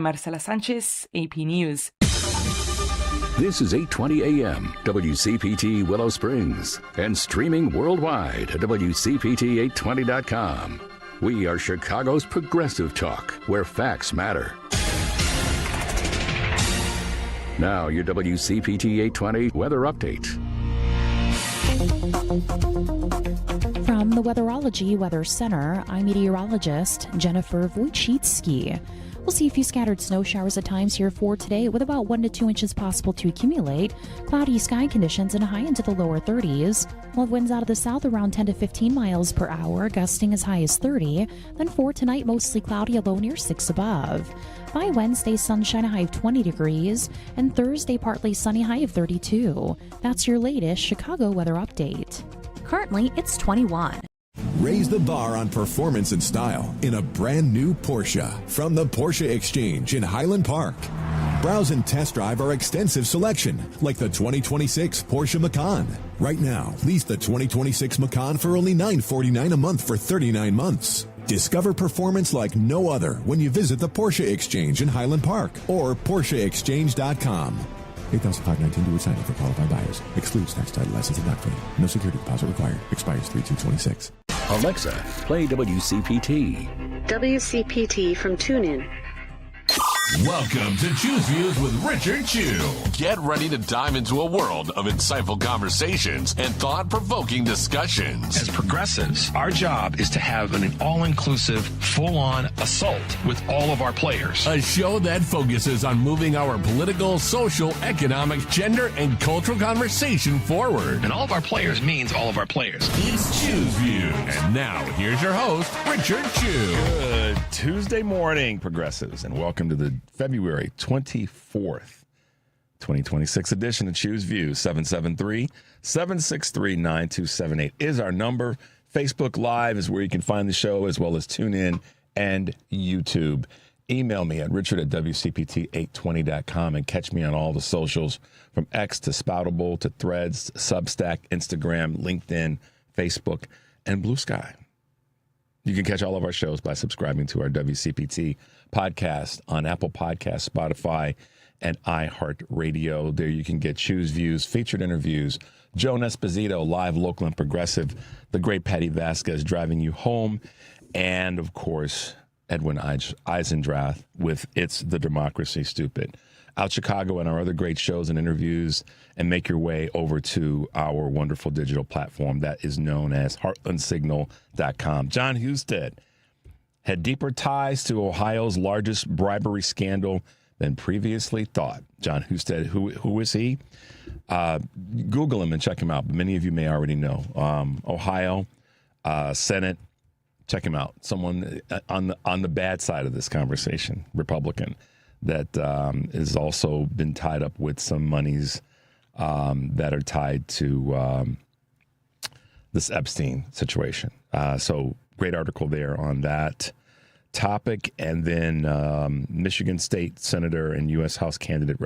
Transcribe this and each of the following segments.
Marcela Sanchez, AP News. This is 8:20 a.m. WCPT Willow Springs and streaming worldwide at WCPT820.com. We are Chicago's progressive talk, where facts matter. Now, your WCPT 820 weather update. From the Weatherology Weather Center, I'm meteorologist Jennifer Wojcicki. We'll see a few scattered snow showers at times here for today, with about 1 to 2 inches possible to accumulate. Cloudy sky conditions and a high into the lower 30s. We'll have winds out of the south around 10 to 15 miles per hour, gusting as high as 30. Then for tonight, mostly cloudy, a low near 6 above. By Wednesday, sunshine, a high of 20 degrees. And Thursday, partly sunny, high of 32. That's your latest Chicago weather update. Currently, it's 21. Raise the bar on performance and style in a brand new Porsche from the Porsche Exchange in Highland Park. Browse and test drive our extensive selection, like the 2026 Porsche Macan. Right now, lease the 2026 Macan for only $949 a month for 39 months. Discover performance like no other when you visit the Porsche Exchange in Highland Park or PorscheExchange.com. 8,519 to sign up for qualified buyers. Excludes tax, title, license, and doc fee. No security deposit required. Expires 3/2/26. Alexa, play WCPT. WCPT from TuneIn. Welcome to Choose Views with Richard Chew. Get ready to dive into a world of insightful conversations and thought-provoking discussions. As progressives, our job is to have an all-inclusive, full-on assault with all of our players. A show that focuses on moving our political, social, economic, gender, and cultural conversation forward. And all of our players means all of our players. It's Choose Views. And now, here's your host, Richard Chew. Good Tuesday morning, progressives, and welcome to the February 24th, 2026 edition of Choose Views. 773-763-9278 is our number. Facebook Live is where you can find the show, as well as TuneIn and YouTube. Email me at richard@wcpt820.com and catch me on all the socials, from X to Spoutable to Threads, Substack, Instagram, LinkedIn, Facebook, and Blue Sky. You can catch all of our shows by subscribing to our WCPT podcast on Apple Podcasts, Spotify, and iHeartRadio. There you can get Choose Views, featured interviews, Joan Esposito, live, local, and progressive, the great Patty Vasquez driving you home, and, of course, Edwin Eisendrath with It's the Democracy, Stupid. Out Chicago and our other great shows and interviews, and make your way over to our wonderful digital platform that is known as heartlandsignal.com. John Husted had deeper ties to Ohio's largest bribery scandal than previously thought. John Husted, who is he? Google him and check him out. Many of you may already know. Ohio Senate, check him out. Someone on the bad side of this conversation, Republican, that has also been tied up with some monies that are tied to this Epstein situation. So great article there on that topic. And then Michigan State Senator and U.S. House candidate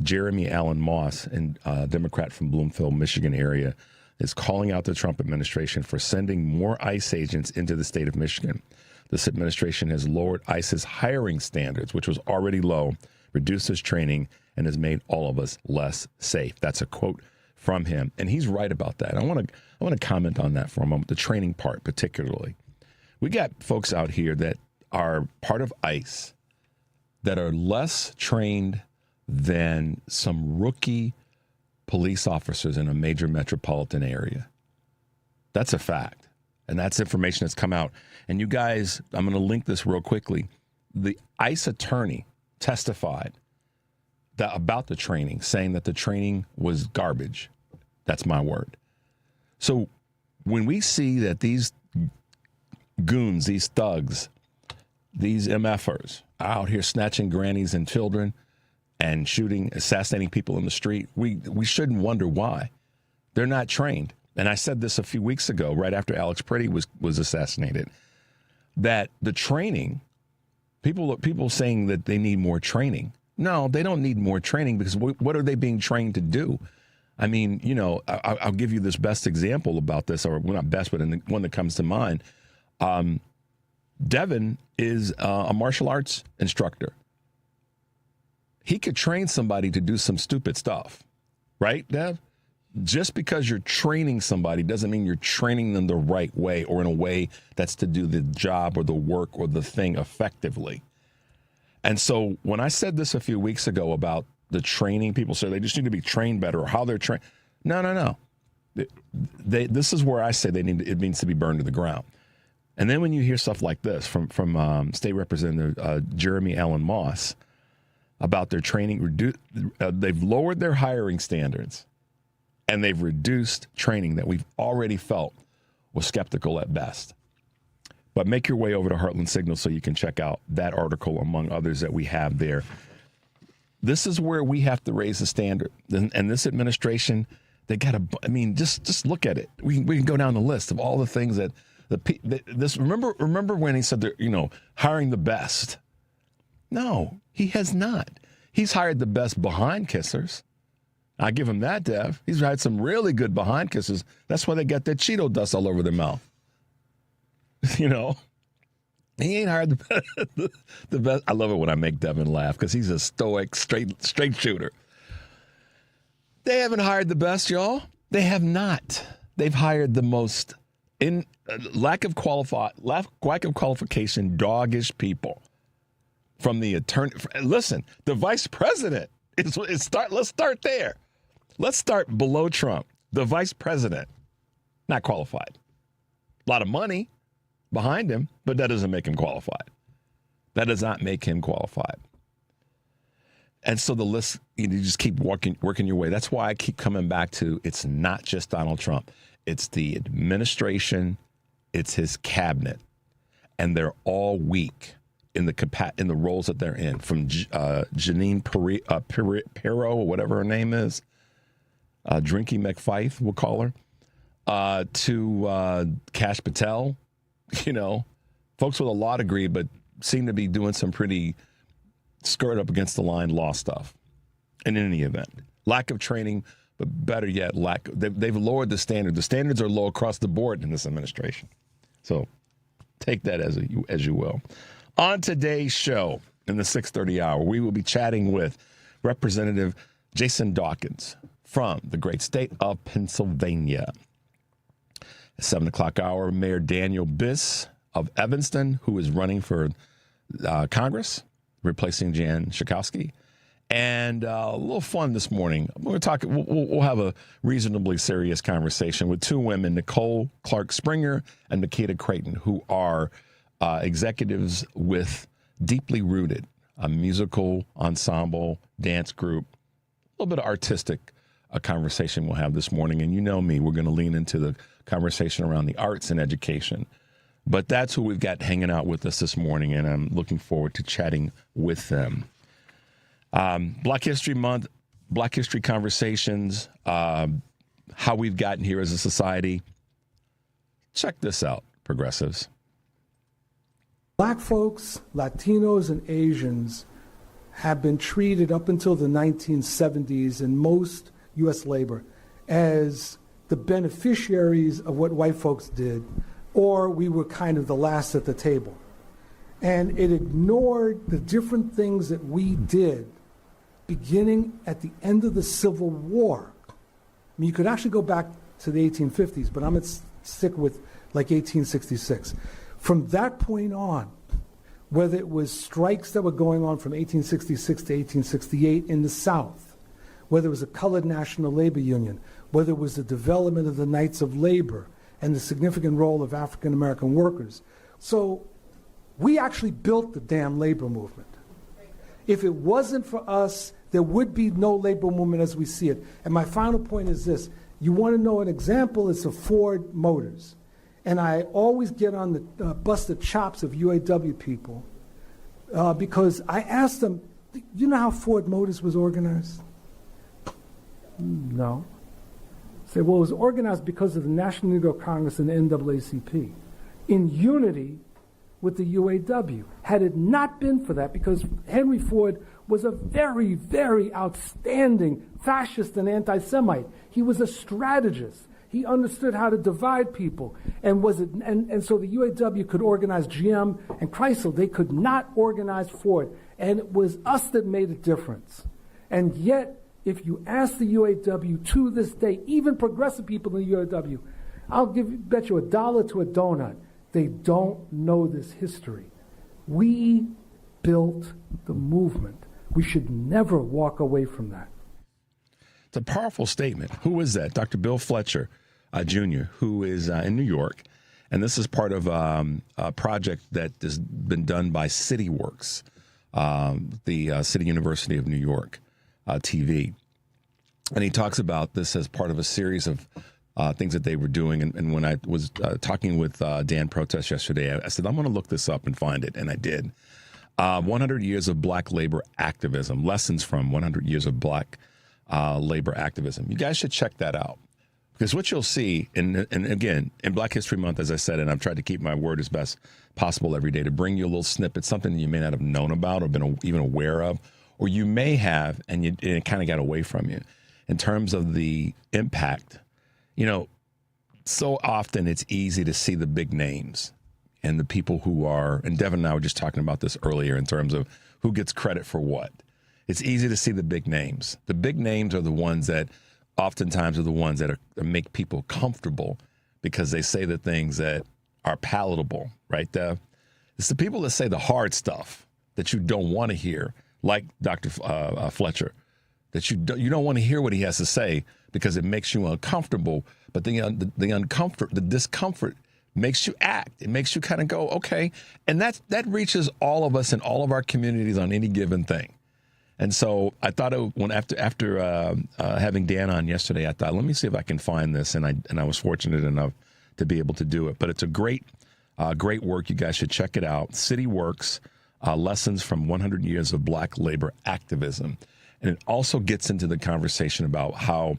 Jeremy Allen Moss, and Democrat from Bloomfield, Michigan area, is calling out the Trump administration for sending more ICE agents into the state of Michigan. This administration has lowered ICE's hiring standards, which was already low, reduced its training, and has made all of us less safe. That's a quote from him, and he's right about that. I want to comment on that for a moment, the training part particularly. We got folks out here that are part of ICE that are less trained than some rookie police officers in a major metropolitan area. That's a fact. And that's information that's come out. And you guys, I'm going to link this real quickly. The ICE attorney testified about the training, saying that the training was garbage. That's my word. So when we see that these goons, these thugs, these MFers are out here snatching grannies and children and shooting, assassinating people in the street, we shouldn't wonder why. They're not trained. And I said this a few weeks ago, right after Alex Pretty was assassinated, that the training, people saying that they need more training. No, they don't need more training, because what are they being trained to do? I mean, you know, I'll give you this best example about this, or well, not best, but one that comes to mind. Devin is a martial arts instructor. He could train somebody to do some stupid stuff, right, Dev? Just because you're training somebody doesn't mean you're training them the right way or in a way that's to do the job or the work or the thing effectively. And so when I said this a few weeks ago about the training, people say they just need to be trained better or how they're trained. No. This is where I say it needs to be burned to the ground. And then when you hear stuff like this from State Representative Jeremy Allen Moss about their training, they've lowered their hiring standards and they've reduced training that we've already felt was skeptical at best. But make your way over to Heartland Signal so you can check out that article among others that we have there. This is where we have to raise the standard. And this administration, they got to, just look at it. We can go down the list of all the things that remember when he said that, hiring the best. No, he has not. He's hired the best behind kissers. I give him that, Dev. He's hired some really good behind kissers. That's why they got that Cheeto dust all over their mouth. He ain't hired the best. I love it when I make Devin laugh because he's a stoic, straight shooter. They haven't hired the best, y'all. They have not. They've hired the most lack of qualification, doggish people. From the attorney. Listen, the vice president. Let's start there. Let's start below Trump. The vice president, not qualified. A lot of money behind him, but that doesn't make him qualified. That does not make him qualified. And so the list, you just keep working your way. That's why I keep coming back to it's not just Donald Trump. It's the administration. It's his cabinet. And they're all weak in the roles that they're in, from Janine Pirro, or whatever her name is, Drinky McFife, we'll call her, to Kash Patel. Folks with a law degree, but seem to be doing some pretty skirt up against the line law stuff. And in any event, lack of training, but better yet, they've lowered the standard. The standards are low across the board in this administration. So take that as you will. On today's show, in the 6:30 hour, we will be chatting with Representative Jason Dawkins from the great state of Pennsylvania. At 7 o'clock hour, Mayor Daniel Biss of Evanston, who is running for Congress, replacing Jan Schakowsky. And a little fun this morning. We'll have a reasonably serious conversation with two women, Nicole Clarke-Springer and Makeda Crayton, who are executives with Deeply Rooted, a musical ensemble, dance group, a little bit of artistic conversation we'll have this morning. And you know me, we're going to lean into the conversation around the arts and education. But that's who we've got hanging out with us this morning, and I'm looking forward to chatting with them. Black History Month, Black History conversations, how we've gotten here as a society. Check this out, progressives. Black folks, Latinos, and Asians have been treated up until the 1970s in most U.S. labor as the beneficiaries of what white folks did, or we were kind of the last at the table. And it ignored the different things that we did beginning at the end of the Civil War. I mean, you could actually go back to the 1850s, but I'm going to stick with like 1866. From that point on, whether it was strikes that were going on from 1866 to 1868 in the South, whether it was a colored National Labor Union, whether it was the development of the Knights of Labor and the significant role of African American workers. So we actually built the damn labor movement. If it wasn't for us, there would be no labor movement as we see it. And my final point is this. You want to know an example? It's of Ford Motors. And I always get on the busted chops of UAW people because I ask them, you know how Ford Motors was organized? No. I say, well, it was organized because of the National Negro Congress and the NAACP in unity with the UAW. Had it not been for that, because Henry Ford was a very, very outstanding fascist and anti-Semite. He was a strategist. He understood how to divide people. And so the UAW could organize GM and Chrysler. They could not organize Ford. And it was us that made a difference. And yet, if you ask the UAW to this day, even progressive people in the UAW, I'll bet you $1 to a donut, they don't know this history. We built the movement. We should never walk away from that. It's a powerful statement. Who is that? Dr. Bill Fletcher, Jr., who is in New York. And this is part of a project that has been done by CityWorks, the City University of New York TV. And he talks about this as part of a series of things that they were doing. And when I was talking with Dan Protest yesterday, I said, I'm going to look this up and find it. And I did. 100 years of black labor activism, lessons from 100 years of black labor activism. You guys should check that out. Because what you'll see, and again, in Black History Month, as I said, and I've tried to keep my word as best possible every day to bring you a little snippet, something that you may not have known about or been even aware of, or you may have, and it kind of got away from you in terms of the impact. You know, so often it's easy to see the big names and the people who are, and Devin and I were just talking about this earlier in terms of who gets credit for what. It's easy to see the big names. The big names are the ones that oftentimes are the ones that make people comfortable because they say the things that are palatable, right? It's the people that say the hard stuff that you don't want to hear, like Dr. Fletcher, that you don't want to hear what he has to say because it makes you uncomfortable. But the discomfort makes you act. It makes you kind of go, okay. And that reaches all of us in all of our communities on any given thing. And so I thought after having Dan on yesterday, I thought, let me see if I can find this. And I was fortunate enough to be able to do it. But it's a great work. You guys should check it out. CityWorks, Lessons from 100 Years of Black Labor Activism. And it also gets into the conversation about how,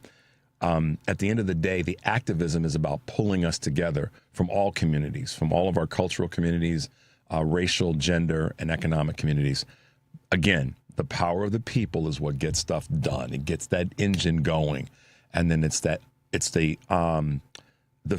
at the end of the day, the activism is about pulling us together from all communities, from all of our cultural communities, racial, gender, and economic communities. Again, the power of the people is what gets stuff done. It gets that engine going. And then it's the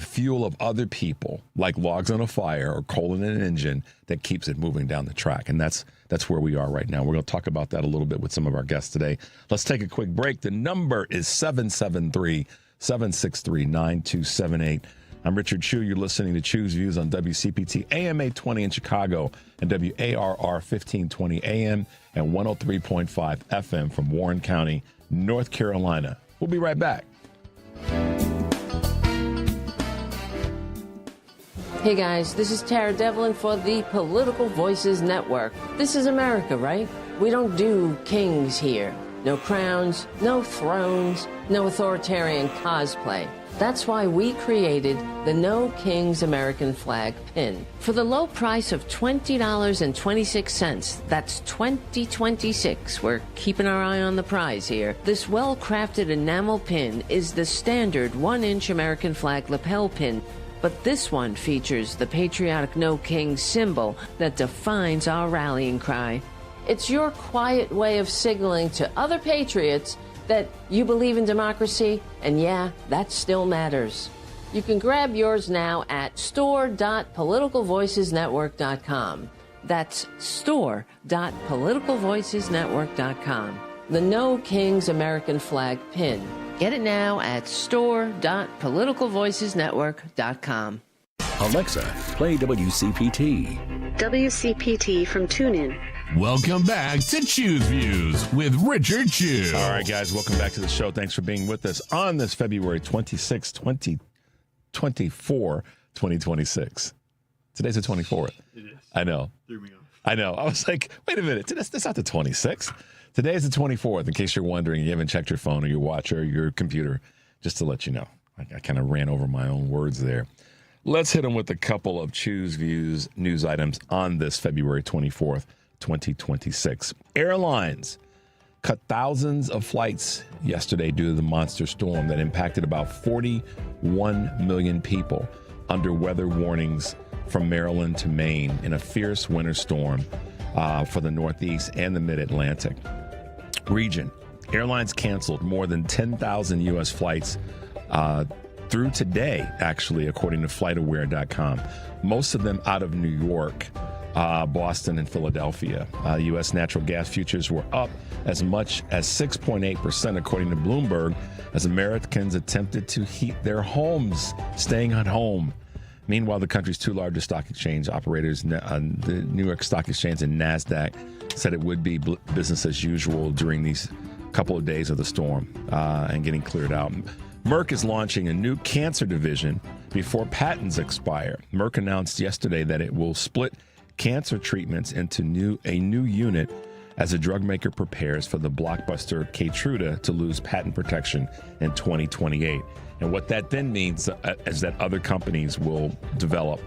fuel of other people, like logs on a fire or coal in an engine, that keeps it moving down the track. And that's where we are right now. We're going to talk about that a little bit with some of our guests today. Let's take a quick break. The number is 773-763-9278. I'm Richard Chu. You're listening to Chu's Views on WCPT AM 820 in Chicago and WARR 1520 AM and 103.5 FM from Warren County, North Carolina. We'll be right back. Hey guys, this is Tara Devlin for the Political Voices Network. This is America, right? We don't do kings here. No crowns, no thrones, no authoritarian cosplay. That's why we created the No Kings American Flag pin. For the low price of $20.26, that's 2026, we're keeping our eye on the prize here. This well-crafted enamel pin is the standard 1-inch American flag lapel pin, but this one features the patriotic No Kings symbol that defines our rallying cry. It's your quiet way of signaling to other patriots that you believe in democracy, and yeah, that still matters. You can grab yours now at store.politicalvoicesnetwork.com. That's store.politicalvoicesnetwork.com. The No Kings American Flag pin. Get it now at store.politicalvoicesnetwork.com. Alexa, play WCPT. WCPT from TuneIn. Welcome back to Chu's Views with Richard Chu. All right, guys, welcome back to the show. Thanks for being with us on this February 26, 2024, 2026. Today's the 24th. It is. I know. Threw me off. I know. I was like, wait a minute. That's not the 26th. Today is the 24th, in case you're wondering. You haven't checked your phone or your watch or your computer, just to let you know. I kind of ran over my own words there. Let's hit them with a couple of Chu's Views news items on this February 24th, 2026. Airlines cut thousands of flights yesterday due to the monster storm that impacted about 41 million people under weather warnings from Maryland to Maine in a fierce winter storm for the Northeast and the Mid-Atlantic region. Airlines canceled more than 10,000 U.S. flights through today, actually, according to FlightAware.com. Most of them out of New York, Boston, and Philadelphia. U.S. natural gas futures were up as much as 6.8%, according to Bloomberg, as Americans attempted to heat their homes, staying at home. Meanwhile, the country's two largest stock exchange operators, the New York Stock Exchange and NASDAQ, said it would be business as usual during these couple of days of the storm and getting cleared out. Merck is launching a new cancer division before patents expire. Merck announced yesterday that it will split cancer treatments into a new unit as the drug maker prepares for the blockbuster Keytruda to lose patent protection in 2028. And what that then means is that other companies will develop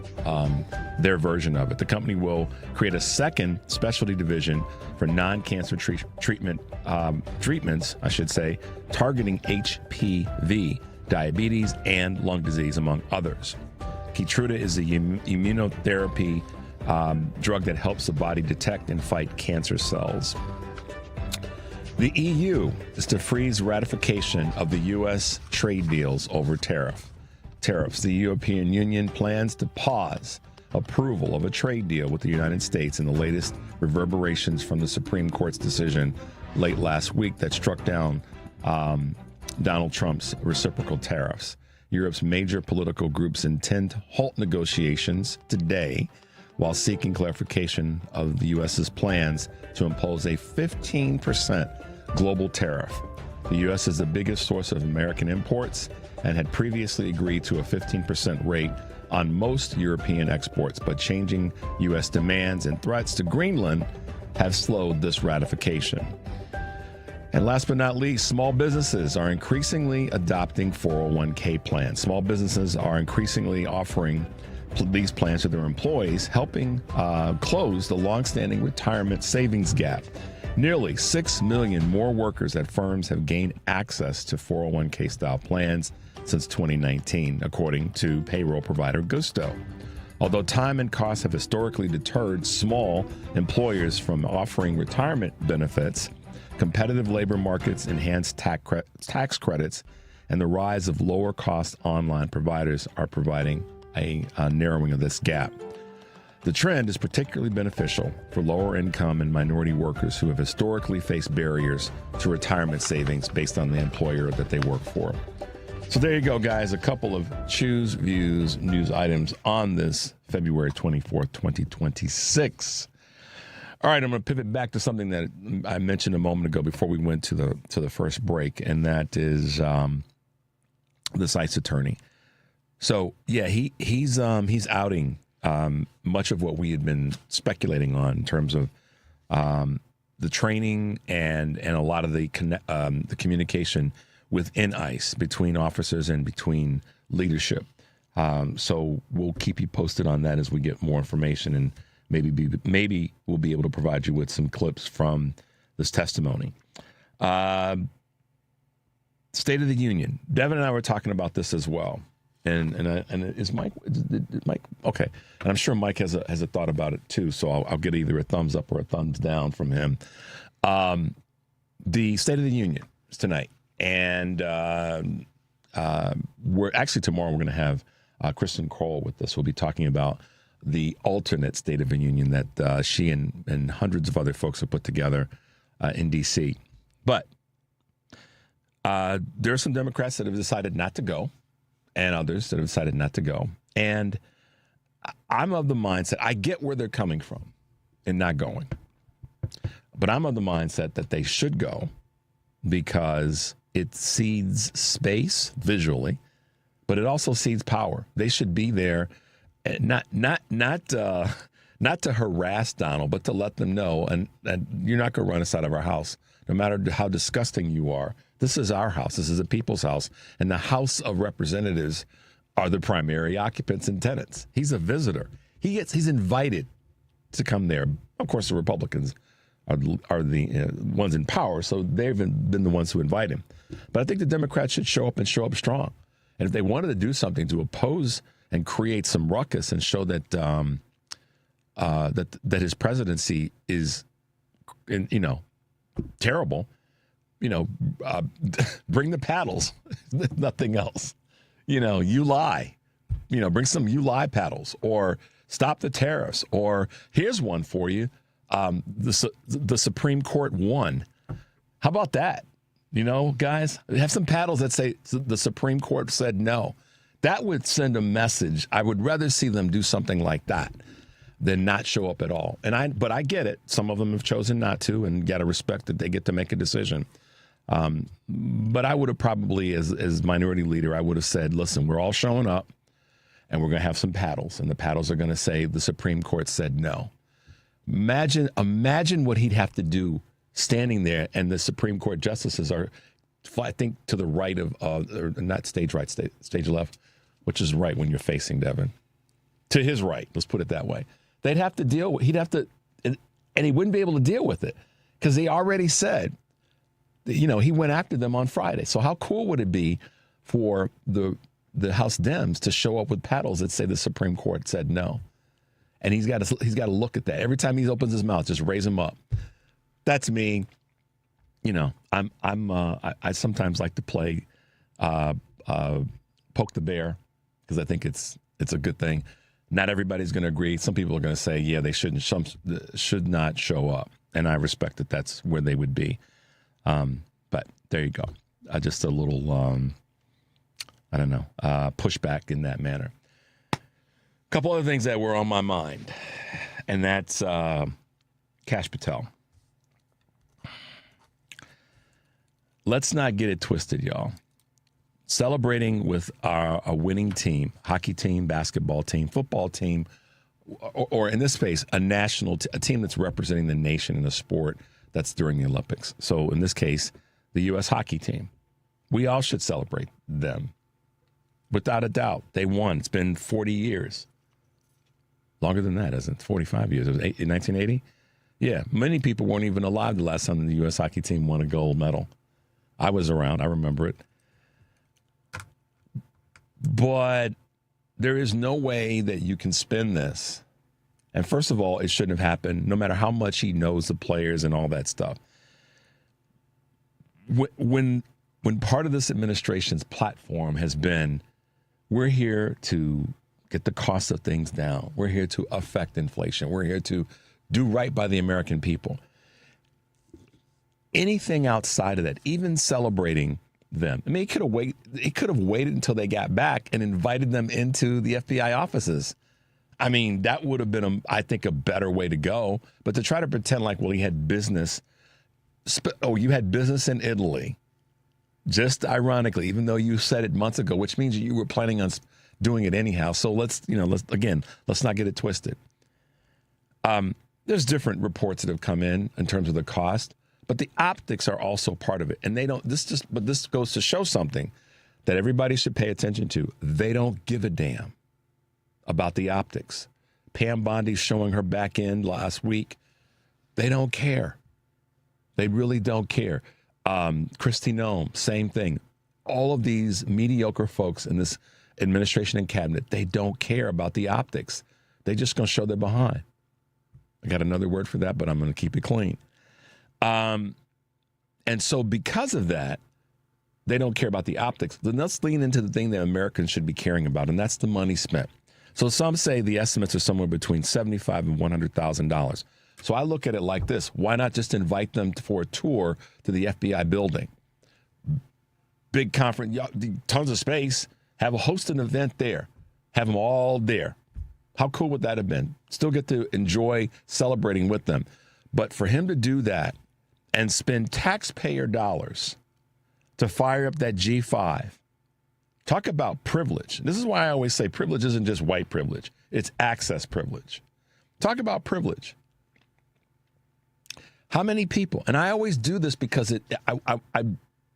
their version of it. The company will create a second specialty division for non-cancer treatments, targeting HPV, diabetes, and lung disease, among others. Keytruda is a immunotherapy drug that helps the body detect and fight cancer cells. The EU is to freeze ratification of the U.S. trade deals over tariffs. The European Union plans to pause approval of a trade deal with the United States in the latest reverberations from the Supreme Court's decision late last week that struck down Donald Trump's reciprocal tariffs. Europe's major political groups intend to halt negotiations today while seeking clarification of the U.S.'s plans to impose a 15% global tariff. The U.S. is the biggest source of American imports and had previously agreed to a 15% rate on most European exports, but changing U.S. demands and threats to Greenland have slowed this ratification. And last but not least, small businesses are increasingly adopting 401k plans. Small businesses are increasingly offering these plans to their employees, helping close the longstanding retirement savings gap. Nearly 6 million more workers at firms have gained access to 401k style plans since 2019, according to payroll provider Gusto. Although time and cost have historically deterred small employers from offering retirement benefits, competitive labor markets, enhanced tax credits, and the rise of lower-cost online providers are providing a narrowing of this gap. The trend is particularly beneficial for lower-income and minority workers who have historically faced barriers to retirement savings based on the employer that they work for. So there you go, guys. A couple of Choose Views news items on this February 24th, 2026. All right, I'm going to pivot back to something that I mentioned a moment ago before we went to the first break, and that is the site's attorney. So yeah, he's outing much of what we had been speculating on in terms of the training and a lot of the communication within ICE between officers and between leadership. So we'll keep you posted on that as we get more information, and maybe we'll be able to provide you with some clips from this testimony. State of the Union. Devin and I were talking about this as well. And is Mike okay? And I'm sure Mike has a thought about it too. So I'll get either a thumbs up or a thumbs down from him. The State of the Union is tonight, and we're actually tomorrow. We're going to have Kristen Kroll with us. We'll be talking about the alternate State of the Union that she and hundreds of other folks have put together in D.C. But there are some Democrats that have decided not to go, and others that have decided not to go. And I'm of the mindset, I get where they're coming from in not going. But I'm of the mindset that they should go because it cedes space visually, but it also cedes power. They should be there, not to harass Donald, but to let them know, and you're not going to run us out of our house, no matter how disgusting you are. This is our house. This is the people's house. And the House of Representatives are the primary occupants and tenants. He's a visitor. He's invited to come there. Of course, the Republicans are the ones in power, so they've been the ones who invite him. But I think the Democrats should show up strong. And if they wanted to do something to oppose and create some ruckus and show that that his presidency is, terrible, bring the paddles, nothing else. you lie. Bring some you lie paddles, or stop the tariffs, or here's one for you. The Supreme Court won. How about that? Guys, have some paddles that say the Supreme Court said no. That would send a message. I would rather see them do something like that than not show up at all. But I get it. Some of them have chosen not to, and got to respect that they get to make a decision. But I would have probably, as minority leader, I would have said, listen, we're all showing up, and we're going to have some paddles, and the paddles are going to say the Supreme Court said no. Imagine what he'd have to do standing there, and the Supreme Court justices are, I think, to the right of, or not stage right, stage left, which is right when you're facing Devin. To his right, let's put it that way. He'd have to, and he wouldn't be able to deal with it, because they already said, he went after them on Friday. So how cool would it be for the House Dems to show up with paddles that say the Supreme Court said no? And he's got to look at that every time he opens his mouth. Just raise him up. That's me. I sometimes like to play poke the bear, because I think it's a good thing. Not everybody's going to agree. Some people are going to say, yeah, they should not show up, and I respect that. That's where they would be. But there you go. Just a little, pushback in that manner. A couple other things that were on my mind, and that's Kash Patel. Let's not get it twisted, y'all. Celebrating with a winning team, hockey team, basketball team, football team, or in this case, a team that's representing the nation in a sport that's during the Olympics. So in this case, the U.S. hockey team. We all should celebrate them. Without a doubt, they won. It's been 40 years. Longer than that, isn't it? 45 years. It was in 1980? Yeah, many people weren't even alive the last time the U.S. hockey team won a gold medal. I was around. I remember it. But there is no way that you can spin this. And first of all, it shouldn't have happened, no matter how much he knows the players and all that stuff. When part of this administration's platform has been, we're here to get the cost of things down. We're here to affect inflation. We're here to do right by the American people. Anything outside of that, even celebrating them. I mean, he could have waited until they got back and invited them into the FBI offices. I mean, that would have been, I think, a better way to go. But to try to pretend like, well, he had business. You had business in Italy. Just ironically, even though you said it months ago, which means you were planning on doing it anyhow. So let's not get it twisted. There's different reports that have come in terms of the cost. But the optics are also part of it. And but this goes to show something that everybody should pay attention to. They don't give a damn about the optics. Pam Bondi's showing her back end last week. They don't care. They really don't care. Kristi Noem, same thing. All of these mediocre folks in this administration and cabinet, they don't care about the optics. They're just going to show their behind. I got another word for that, but I'm going to keep it clean. And so because of that, they don't care about the optics. Then let's lean into the thing that Americans should be caring about, and that's the money spent. So some say the estimates are somewhere between $75,000 and $100,000. So I look at it like this. Why not just invite them for a tour to the FBI building? Big conference, tons of space. Host an event there. Have them all there. How cool would that have been? Still get to enjoy celebrating with them. But for him to do that and spend taxpayer dollars to fire up that G5, talk about privilege. This is why I always say privilege isn't just white privilege. It's access privilege. Talk about privilege. How many people, and I always do this because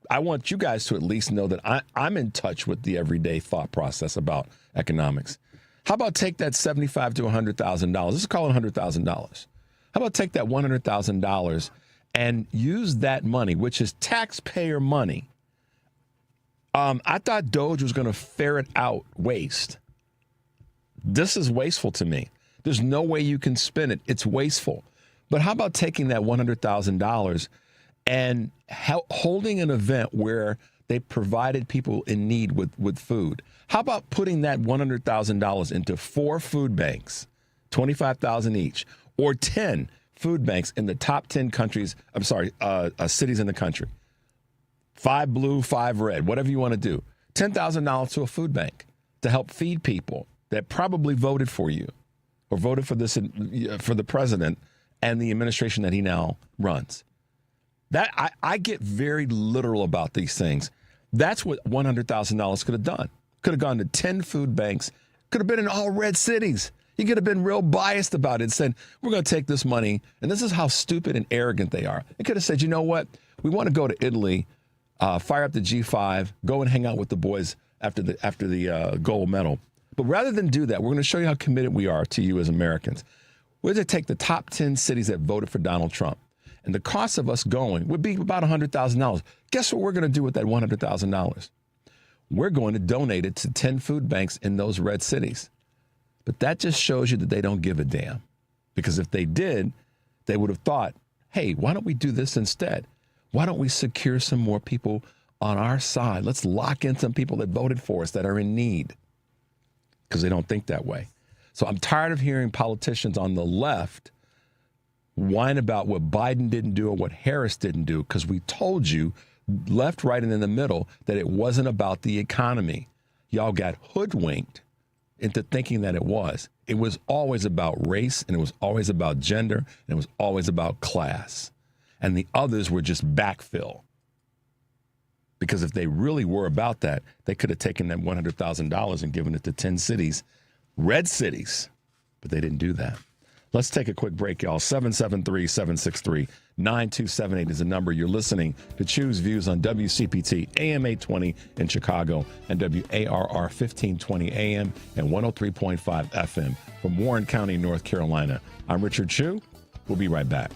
I want you guys to at least know that I'm in touch with the everyday thought process about economics. How about take that $75,000 to $100,000? Let's call it $100,000. How about take that $100,000 and use that money, which is taxpayer money. I thought DOGE was going to ferret out waste. This is wasteful to me. There's no way you can spin it. It's wasteful. But how about taking that $100,000 and holding an event where They provided people in need with food. How about putting that $100,000 into 4 food banks, $25,000 each, or 10 food banks in the top 10 countries, cities in the country. 5 blue, 5 red, whatever you want to do. $10,000 to a food bank to help feed people that probably voted for you or voted for the president and the administration that he now runs. That I get very literal about these things. That's what $100,000 could have done. Could have gone to 10 food banks. Could have been in all red cities. He could have been real biased about it and said, we're going to take this money. And this is how stupid and arrogant they are. They could have said, you know what? We want to go to Italy, fire up the G5, go and hang out with the boys after the gold medal. But rather than do that, we're going to show you how committed we are to you as Americans. We're going to take the top 10 cities that voted for Donald Trump. And the cost of us going would be about $100,000. Guess what we're going to do with that $100,000? We're going to donate it to 10 food banks in those red cities. But that just shows you that they don't give a damn. Because if they did, they would have thought, hey, why don't we do this instead? Why don't we secure some more people on our side? Let's lock in some people that voted for us that are in need. Because they don't think that way. So I'm tired of hearing politicians on the left whine about what Biden didn't do or what Harris didn't do, because we told you, left, right, and in the middle, that it wasn't about the economy. Y'all got hoodwinked into thinking that it was. It was always about race, and it was always about gender, and it was always about class. And the others were just backfill. Because if they really were about that, they could have taken that $100,000 and given it to 10 cities, red cities, but they didn't do that. Let's take a quick break, y'all. 773-763-9278 is the number. You're listening to Choose Views on WCPT, AM 820 in Chicago, and WARR 1520 AM and 103.5 FM from Warren County, North Carolina. I'm Richard Chu. We'll be right back.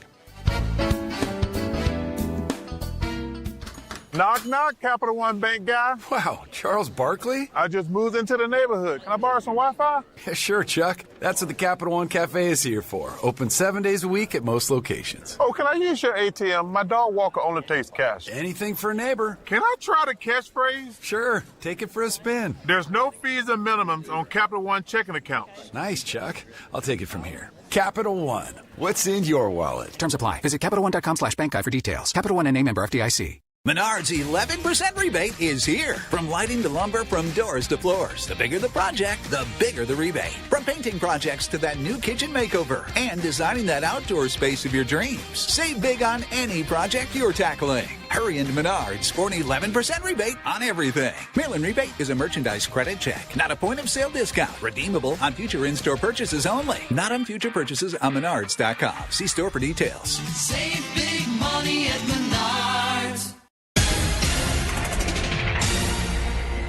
Knock, knock, Capital One Bank guy. Wow, Charles Barkley? I just moved into the neighborhood. Can I borrow some Wi-Fi? Yeah, sure, Chuck. That's what the Capital One Cafe is here for. Open 7 days a week at most locations. Oh, can I use your ATM? My dog walker only takes cash. Anything for a neighbor. Can I try the catchphrase? Sure, take it for a spin. There's no fees or minimums on Capital One checking accounts. Nice, Chuck. I'll take it from here. Capital One. What's in your wallet? Terms apply. Visit CapitalOne.com/bankguide for details. Capital One and a member FDIC. Menards 11% rebate is here. From lighting to lumber, from doors to floors. The bigger the project, the bigger the rebate. From painting projects to that new kitchen makeover and designing that outdoor space of your dreams. Save big on any project you're tackling. Hurry into Menards for an 11% rebate on everything. Mail-in rebate is a merchandise credit check, not a point-of-sale discount. Redeemable on future in-store purchases only. Not on future purchases on Menards.com. See store for details. Save big money at Menards.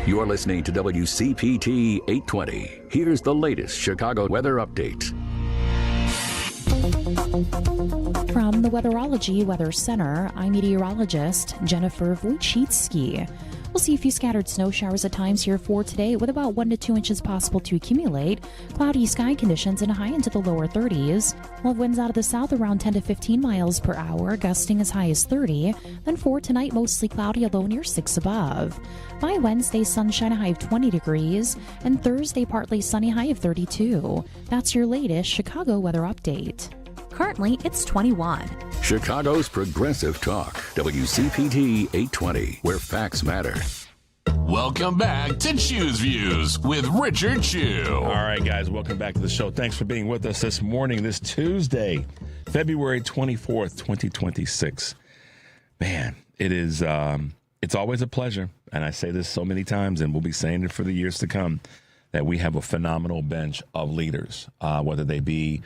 You're listening to WCPT 820. Here's the latest Chicago weather update. From the Weatherology Weather Center, I'm meteorologist Jennifer Wojcicki. We'll see a few scattered snow showers at times here for today, with about 1 to 2 inches possible to accumulate. Cloudy sky conditions and a high into the lower 30s. We'll have winds out of the south around 10 to 15 miles per hour, gusting as high as 30. Then for tonight, mostly cloudy, a low near 6 above. By Wednesday, sunshine, a high of 20 degrees, and Thursday, partly sunny, high of 32. That's your latest Chicago weather update. Currently, it's 21. Chicago's Progressive Talk, WCPT 820, where facts matter. Welcome back to Choose Views with Richard Chu. All right, guys, welcome back to the show. Thanks for being with us this morning, this Tuesday, February 24th, 2026. Man, it is, it's always a pleasure, and I say this so many times, and we'll be saying it for the years to come, that we have a phenomenal bench of leaders, whether they be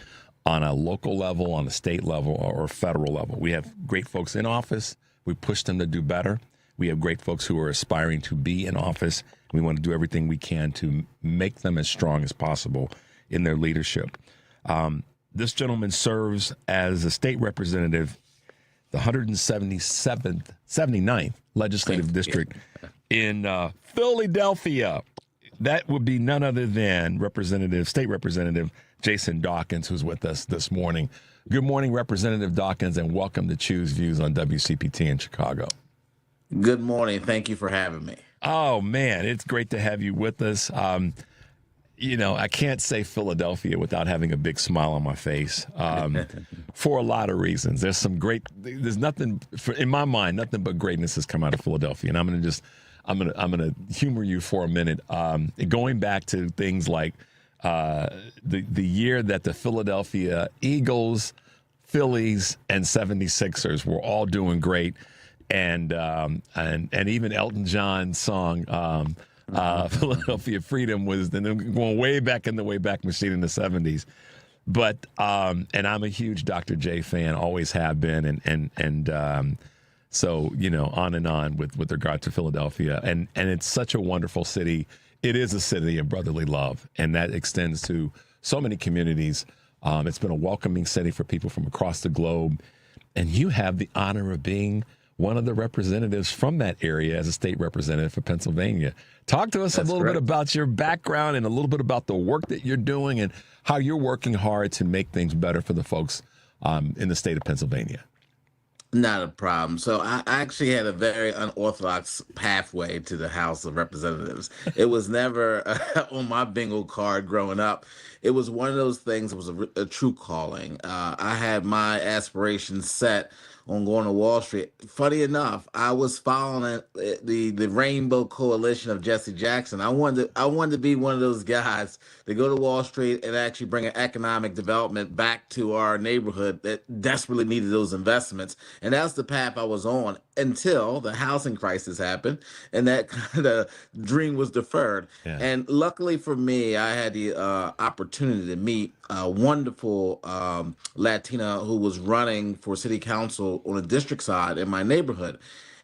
on a local level, on a state level, or federal level. We have great folks in office. We push them to do better. We have great folks who are aspiring to be in office. We want to do everything we can to make them as strong as possible in their leadership. This gentleman serves as a state representative, the 179th legislative district in Philadelphia. That would be none other than State Representative Jason Dawkins, who's with us this morning. Good morning, Representative Dawkins, and welcome to Choose Views on WCPT in Chicago. Good morning. Thank you for having me. Oh, man, it's great to have you with us. I can't say Philadelphia without having a big smile on my face for a lot of reasons. There's nothing, in my mind, nothing but greatness has come out of Philadelphia. And I'm gonna humor you for a minute. Going back to things like the year that the Philadelphia Eagles, Phillies, and 76ers were all doing great. And even Elton John's song, Philadelphia Freedom, was going way back in the Wayback Machine in the 70s. But and I'm a huge Dr. J fan, always have been, and so on and on with regard to Philadelphia, and it's such a wonderful city. It is a city of brotherly love, and that extends to so many communities. It's been a welcoming city for people from across the globe, and you have the honor of being one of the representatives from that area as a state representative for Pennsylvania. Talk to us a little bit about your background and a little bit about the work that you're doing and how you're working hard to make things better for the folks in the state of Pennsylvania. Not a problem. So I actually had a very unorthodox pathway to the House of Representatives. It was never on my bingo card growing up. It was one of those things that was a true calling. I had my aspirations set on going to Wall Street. Funny enough, I was following the Rainbow Coalition of Jesse Jackson. I wanted to be one of those guys to go to Wall Street and actually bring an economic development back to our neighborhood that desperately needed those investments. And that's the path I was on until the housing crisis happened, and that kind of dream was deferred. Yeah. And luckily for me, I had the opportunity to meet a wonderful Latina who was running for city council on the district side in my neighborhood.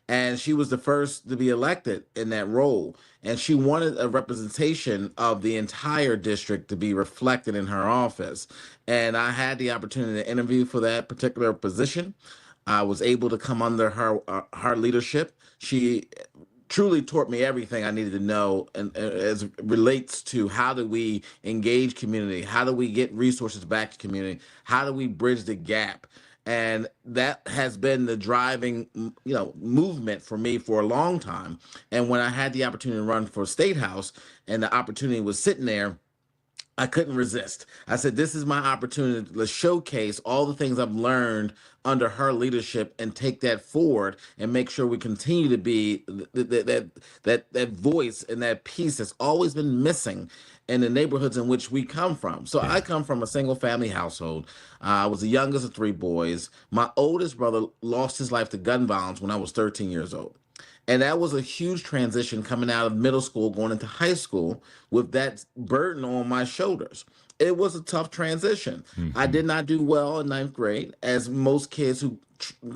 And she was the first to be elected in that role. And she wanted a representation of the entire district to be reflected in her office. And I had the opportunity to interview for that particular position. I was able to come under her leadership. She truly taught me everything I needed to know, and as it relates to how do we engage community, how do we get resources back to community, how do we bridge the gap. And that has been the driving, movement for me for a long time. And when I had the opportunity to run for State House and the opportunity was sitting there, I couldn't resist. I said, this is my opportunity to showcase all the things I've learned under her leadership and take that forward and make sure we continue to be that voice and that piece that's always been missing in the neighborhoods in which we come from. So I come from a single family household. I was the youngest of three boys. My oldest brother lost his life to gun violence when I was 13 years old. And that was a huge transition coming out of middle school, going into high school with that burden on my shoulders. It was a tough transition. Mm-hmm. I did not do well in ninth grade, as most kids who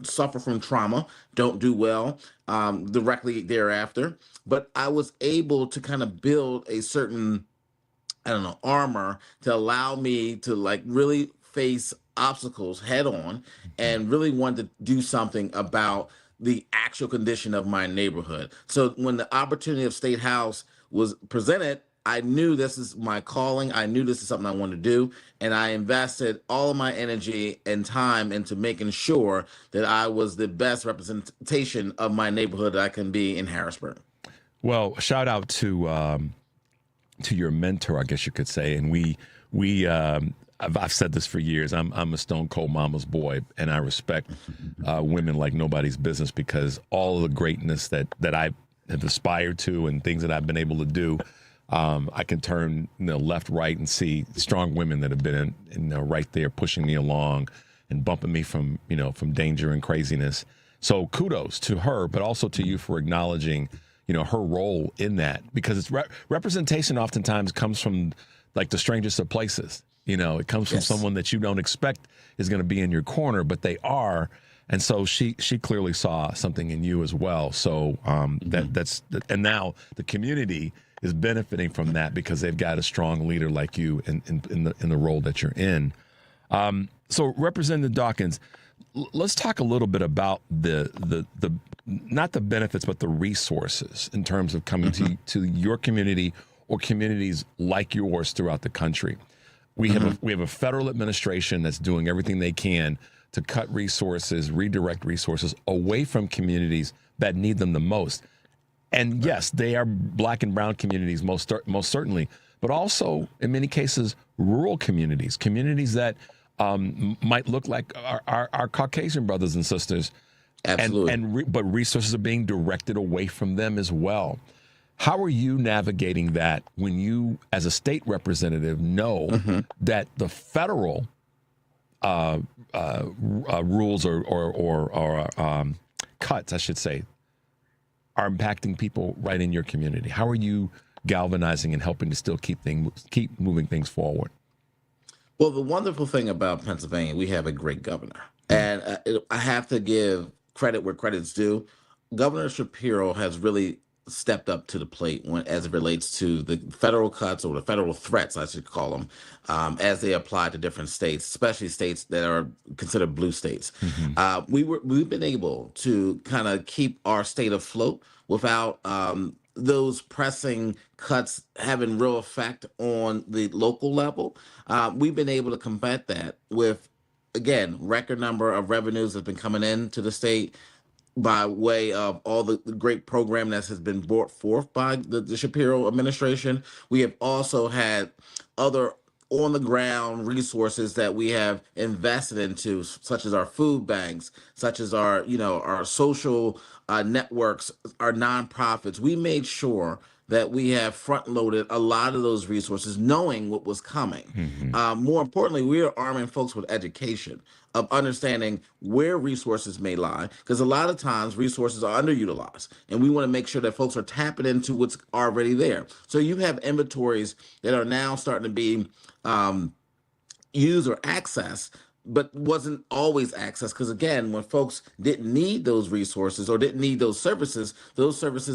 suffer from trauma don't do well directly thereafter. But I was able to kind of build a certain, armor to allow me to really face obstacles head on and really want to do something about the actual condition of my neighborhood. So when the opportunity of State House was presented, I knew this is my calling. I knew this is something I wanted to do. And I invested all of my energy and time into making sure that I was the best representation of my neighborhood that I can be in Harrisburg. Well, shout out to your mentor, I guess you could say. And I've said this for years. I'm a stone cold mama's boy, and I respect women like nobody's business, because all of the greatness that I have aspired to and things that I've been able to do, I can turn left, right, and see strong women that have been right there pushing me along and bumping me from danger and craziness. So kudos to her, but also to you for acknowledging her role in that, because it's representation oftentimes comes from the strangest of places. It comes from someone that you don't expect is going to be in your corner, but they are. And so she clearly saw something in you as well. So and now the community is benefiting from that because they've got a strong leader like you in the role that you're in. So Representative Dawkins, let's talk a little bit about the not the benefits, but the resources in terms of coming to your community or communities like yours throughout the country. We have a federal administration that's doing everything they can to cut resources, redirect resources away from communities that need them the most. And yes, they are black and brown communities, most certainly, but also in many cases, rural communities that might look like our Caucasian brothers and sisters. Absolutely. But resources are being directed away from them as well. How are you navigating that when you, as a state representative, know that the federal rules or cuts, I should say, are impacting people right in your community? How are you galvanizing and helping to still keep moving things forward? Well, the wonderful thing about Pennsylvania, we have a great governor. And I have to give credit where credit's due. Governor Shapiro has really stepped up to the plate as it relates to the federal cuts, or the federal threats, I should call them, as they apply to different states, especially states that are considered blue states. We've been able to kind of keep our state afloat without those pressing cuts having real effect on the local level. We've been able to combat that with, again, record number of revenues that's been coming into the state by way of all the great program that has been brought forth by the Shapiro administration. We have also had other on-the-ground resources that we have invested into, such as our food banks, such as our social networks, our nonprofits. We made sure that we have front-loaded a lot of those resources, knowing what was coming. More importantly, we are arming folks with education of understanding where resources may lie, because a lot of times resources are underutilized, and we want to make sure that folks are tapping into what's already there. So you have inventories that are now starting to be used or accessed, but wasn't always accessed, because again, when folks didn't need those resources or didn't need those services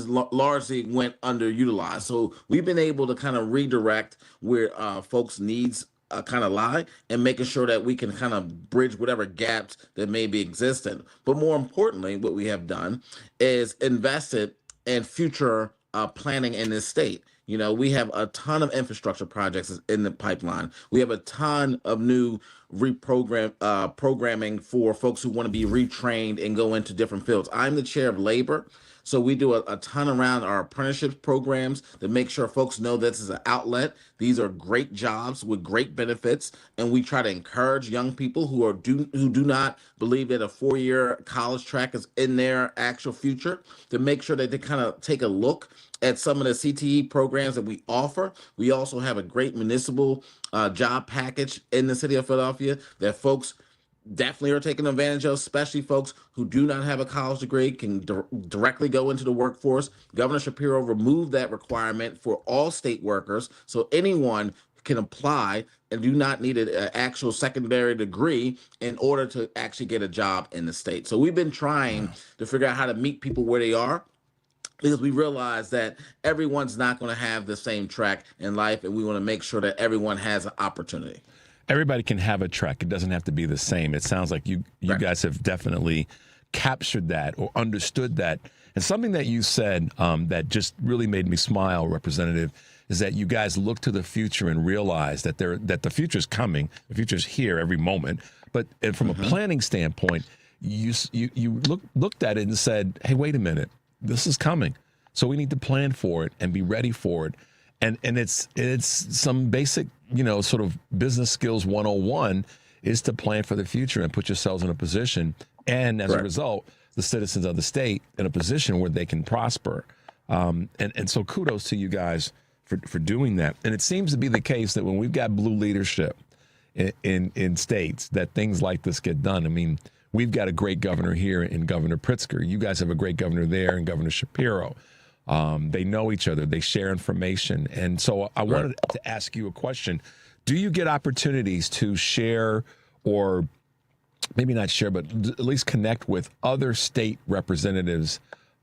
largely went underutilized. So we've been able to kind of redirect where folks' needs kind of lie, and making sure that we can kind of bridge whatever gaps that may be existent. But more importantly, what we have done is invested in future planning in this state. We have a ton of infrastructure projects in the pipeline. We have a ton of new programming for folks who want to be retrained and go into different fields. I'm the chair of labor, so we do a ton around our apprenticeship programs to make sure folks know this is an outlet. These are great jobs with great benefits, and we try to encourage young people who do not believe that a 4-year college track is in their actual future, to make sure that they kind of take a look at some of the CTE programs that we offer. We also have a great municipal job package in the city of Philadelphia that folks definitely are taking advantage of, especially folks who do not have a college degree can directly go into the workforce. Governor Shapiro removed that requirement for all state workers, so anyone can apply and do not need an actual secondary degree in order to actually get a job in the state. So we've been trying to figure out how to meet people where they are, because we realize that everyone's not going to have the same track in life, and we want to make sure that everyone has an opportunity. Everybody can have a track. It doesn't have to be the same. It sounds like you guys have definitely captured that or understood that. And something that you said that just really made me smile, Representative, is that you guys look to the future and realize that the future's coming. The future's here every moment. But from a planning standpoint, you looked at it and said, hey, wait a minute. This is coming. So we need to plan for it and be ready for it. And it's some basic, sort of business skills 101 is to plan for the future and put yourselves in a position. And as a result, the citizens of the state in a position where they can prosper. And so kudos to you guys for doing that. And it seems to be the case that when we've got blue leadership in states, that things like this get done. I mean, we've got a great governor here in Governor Pritzker. You guys have a great governor there in Governor Shapiro. They know each other. They share information. And so I wanted to ask you a question. Do you get opportunities to share, or maybe not share, but at least connect with other state representatives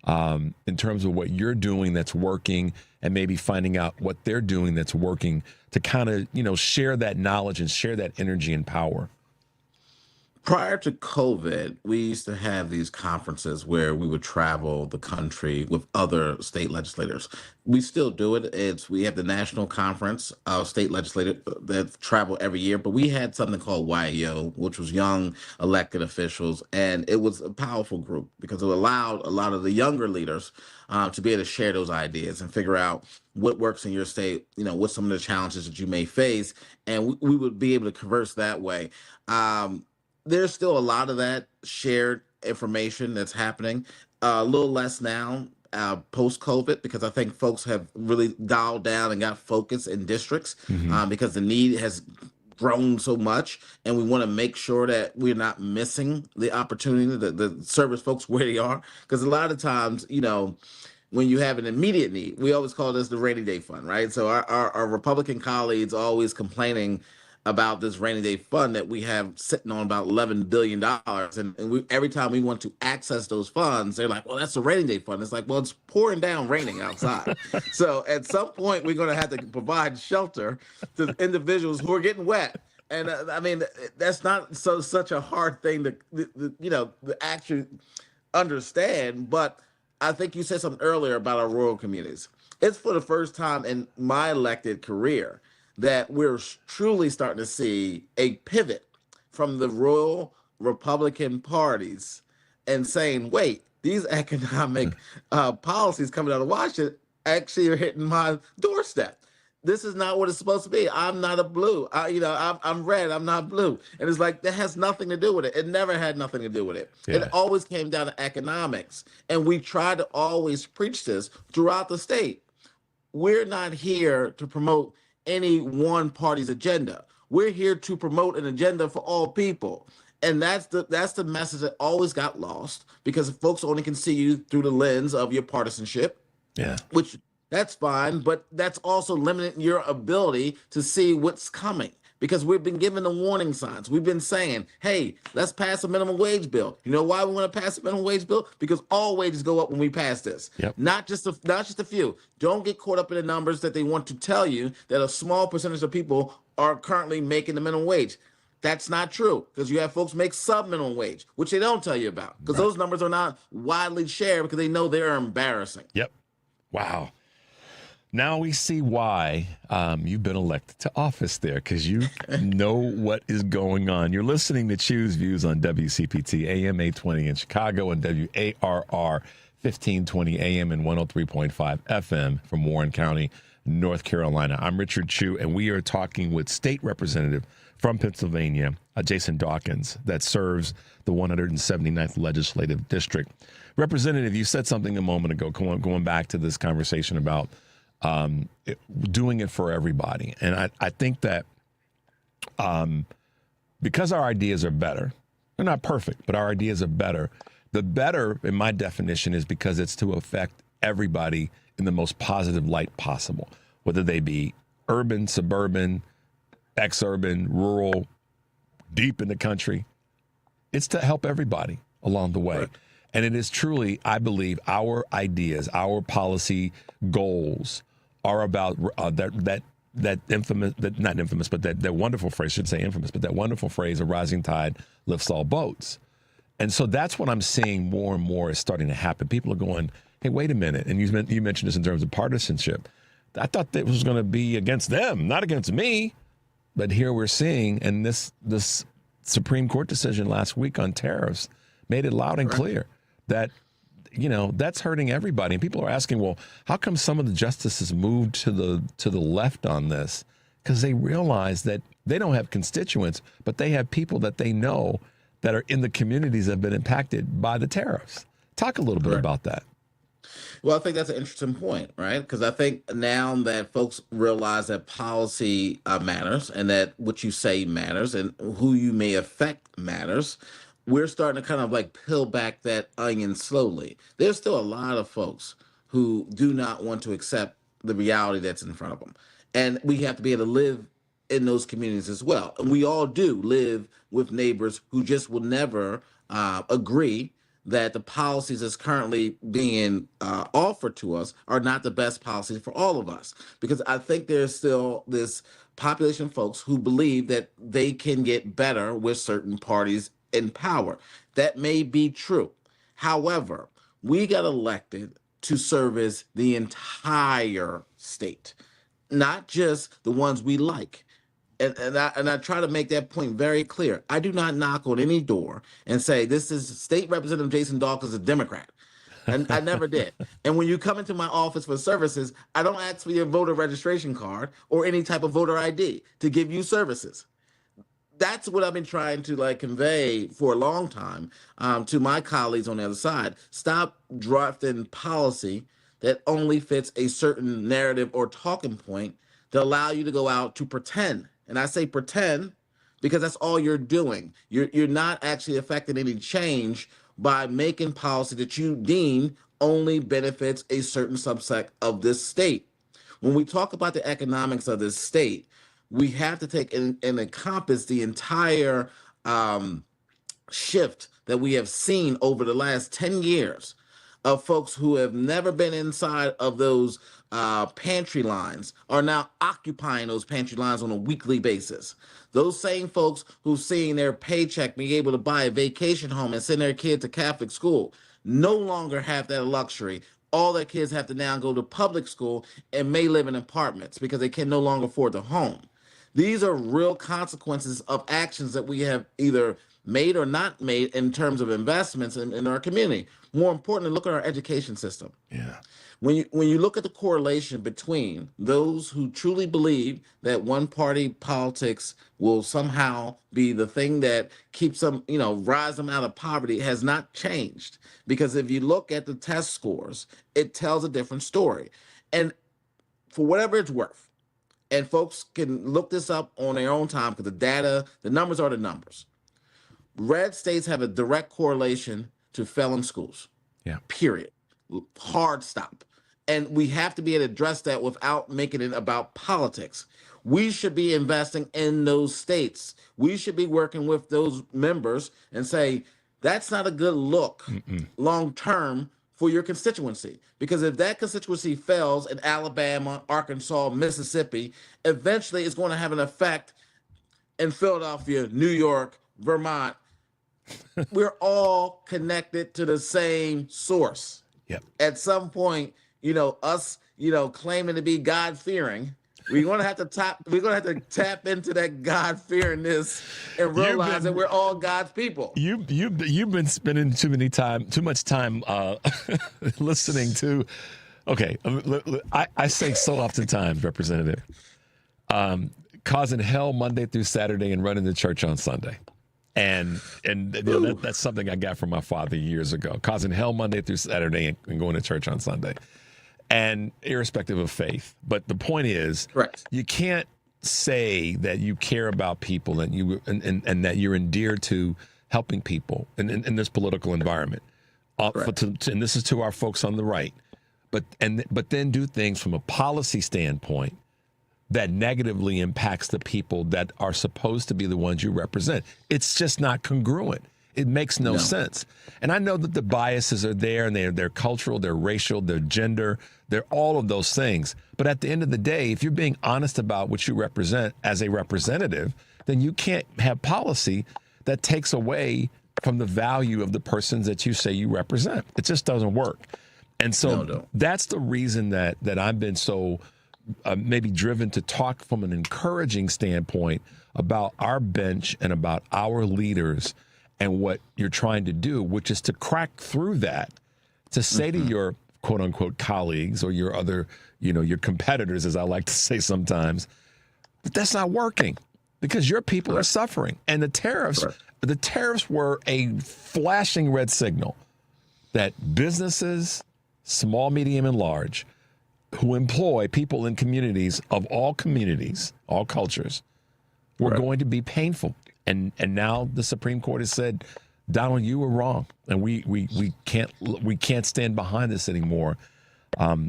in terms of what you're doing that's working, and maybe finding out what they're doing that's working, to kind of, share that knowledge and share that energy and power? Prior to COVID, we used to have these conferences where we would travel the country with other state legislators. We still do it. We have the national conference of state legislators that travel every year, but we had something called YAO, which was young elected officials, and it was a powerful group because it allowed a lot of the younger leaders to be able to share those ideas and figure out what works in your state, what some of the challenges that you may face, and we would be able to converse that way. There's still a lot of that shared information that's happening, a little less now post-COVID, because I think folks have really dialed down and got focused in districts because the need has grown so much, and we want to make sure that we're not missing the opportunity to service folks where they are. Because a lot of times, when you have an immediate need, we always call this the rainy day fund, right? So our Republican colleagues are always complaining about this rainy day fund that we have sitting on about $11 billion. And every time we want to access those funds, they're like, well, that's a rainy day fund. It's like, well, it's pouring down raining outside. So at some point, we're going to have to provide shelter to individuals who are getting wet. And that's not such a hard thing to actually understand. But I think you said something earlier about our rural communities. It's for the first time in my elected career that we're truly starting to see a pivot from the rural Republican parties and saying, wait, these economic policies coming out of Washington actually are hitting my doorstep. This is not what it's supposed to be. I'm not a blue. I'm red. I'm not blue. And it's like, that has nothing to do with it. It never had nothing to do with it. Yeah. It always came down to economics. And we try to always preach this throughout the state. We're not here to promote any one party's agenda. We're here to promote an agenda for all people. And that's the message that always got lost, because folks only can see you through the lens of your partisanship. Yeah. Which that's fine, but that's also limiting your ability to see what's coming, because we've been given the warning signs. We've been saying, hey, let's pass a minimum wage bill. You know why we want to pass a minimum wage bill? Because all wages go up when we pass this. Yep. Not just a few. Don't get caught up in the numbers that they want to tell you that a small percentage of people are currently making the minimum wage. That's not true, because you have folks make sub-minimum wage, which they don't tell you about, because those numbers are not widely shared because they know they're embarrassing. Yep. Wow. Now we see why you've been elected to office there, because you know what is going on. You're listening to Choose Views on WCPT AM 820 in Chicago and WARR 1520 AM and 103.5 FM from Warren County, North Carolina. I'm Richard Chu, and we are talking with State Representative from Pennsylvania, Jason Dawkins, that serves the 179th Legislative District. Representative, you said something a moment ago, going back to this conversation about doing it for everybody. And I think that because our ideas are better, they're not perfect, but our ideas are better. The better, in my definition, is because it's to affect everybody in the most positive light possible, whether they be urban, suburban, exurban, rural, deep in the country. It's to help everybody along the way. Right. And it is truly, I believe, our ideas, our policy goals are about that wonderful phrase, I shouldn't say infamous, but that wonderful phrase, a rising tide lifts all boats. And so that's what I'm seeing more and more is starting to happen. People are going, hey, wait a minute. And you mentioned this in terms of partisanship. I thought that was going to be against them, not against me. But here we're seeing, and this Supreme Court decision last week on tariffs made it loud and clear that, that's hurting everybody. And people are asking, well, how come some of the justices moved to the left on this? Because they realize that they don't have constituents, but they have people that they know that are in the communities that have been impacted by the tariffs. Talk a little bit about that. Well, I think that's an interesting point, right? Because I think now that folks realize that policy matters and that what you say matters and who you may affect matters, we're starting to kind of like peel back that onion slowly. There's still a lot of folks who do not want to accept the reality that's in front of them. And we have to be able to live in those communities as well. And we all do live with neighbors who just will never agree that the policies that's currently being offered to us are not the best policies for all of us. Because I think there's still this population of folks who believe that they can get better with certain parties in power. That may be true. However, we got elected to service the entire state, not just the ones we like. And I try to make that point very clear. I do not knock on any door and say, this is State Representative Jason Dawkins, a Democrat. And I never did. And when you come into my office for services, I don't ask for your voter registration card or any type of voter ID to give you services. That's what I've been trying to convey for a long time to my colleagues on the other side. Stop drafting policy that only fits a certain narrative or talking point to allow you to go out to pretend. And I say pretend because that's all you're doing. You're not actually affecting any change by making policy that you deem only benefits a certain subset of this state. When we talk about the economics of this state, we have to take and encompass the entire shift that we have seen over the last 10 years of folks who have never been inside of those pantry lines are now occupying those pantry lines on a weekly basis. Those same folks who've seen their paycheck be able to buy a vacation home and send their kid to Catholic school no longer have that luxury. All their kids have to now go to public school and may live in apartments because they can no longer afford the home. These are real consequences of actions that we have either made or not made in terms of investments in our community. More importantly, look at our education system. Yeah. When you look at the correlation between those who truly believe that one-party politics will somehow be the thing that keeps them, rise them out of poverty, it has not changed. Because if you look at the test scores, it tells a different story. And for whatever it's worth, and folks can look this up on their own time because the numbers are the numbers. Red states have a direct correlation to failing schools. Yeah. Period. Hard stop. And we have to be able to address that without making it about politics. We should be investing in those states. We should be working with those members and say, that's not a good look long term for your constituency. Because if that constituency fails in Alabama, Arkansas, Mississippi, eventually it's going to have an effect in Philadelphia, New York, Vermont. We're all connected to the same source. Yep. At some point, us, claiming to be God-fearing, we're gonna have to tap into that God-fearingness and realize that we're all God's people. You've been spending too much time listening to. Okay, I say so oftentimes, Representative, causing hell Monday through Saturday and running the church on Sunday. And that's something I got from my father years ago, causing hell Monday through Saturday and going to church on Sunday, and irrespective of faith. But the point is, correct, you can't say that you care about people and that you're endeared to helping people in this political environment. And this is to our folks on the right, but then do things from a policy standpoint that negatively impacts the people that are supposed to be the ones you represent. It's just not congruent. It makes no sense. And I know that the biases are there, and they're cultural, they're racial, they're gender, they're all of those things. But at the end of the day, if you're being honest about what you represent as a representative, then you can't have policy that takes away from the value of the persons that you say you represent. It just doesn't work. And so that's the reason that I've been so maybe driven to talk from an encouraging standpoint about our bench and about our leaders and what you're trying to do, which is to crack through that, to say to your quote unquote colleagues or your other, your competitors, as I like to say sometimes, that that's not working because your people are suffering. And the tariffs were a flashing red signal that businesses, small, medium, and large, who employ people in communities, all cultures, were going to be painful. And now the Supreme Court has said, Donald, you were wrong, and we can't stand behind this anymore.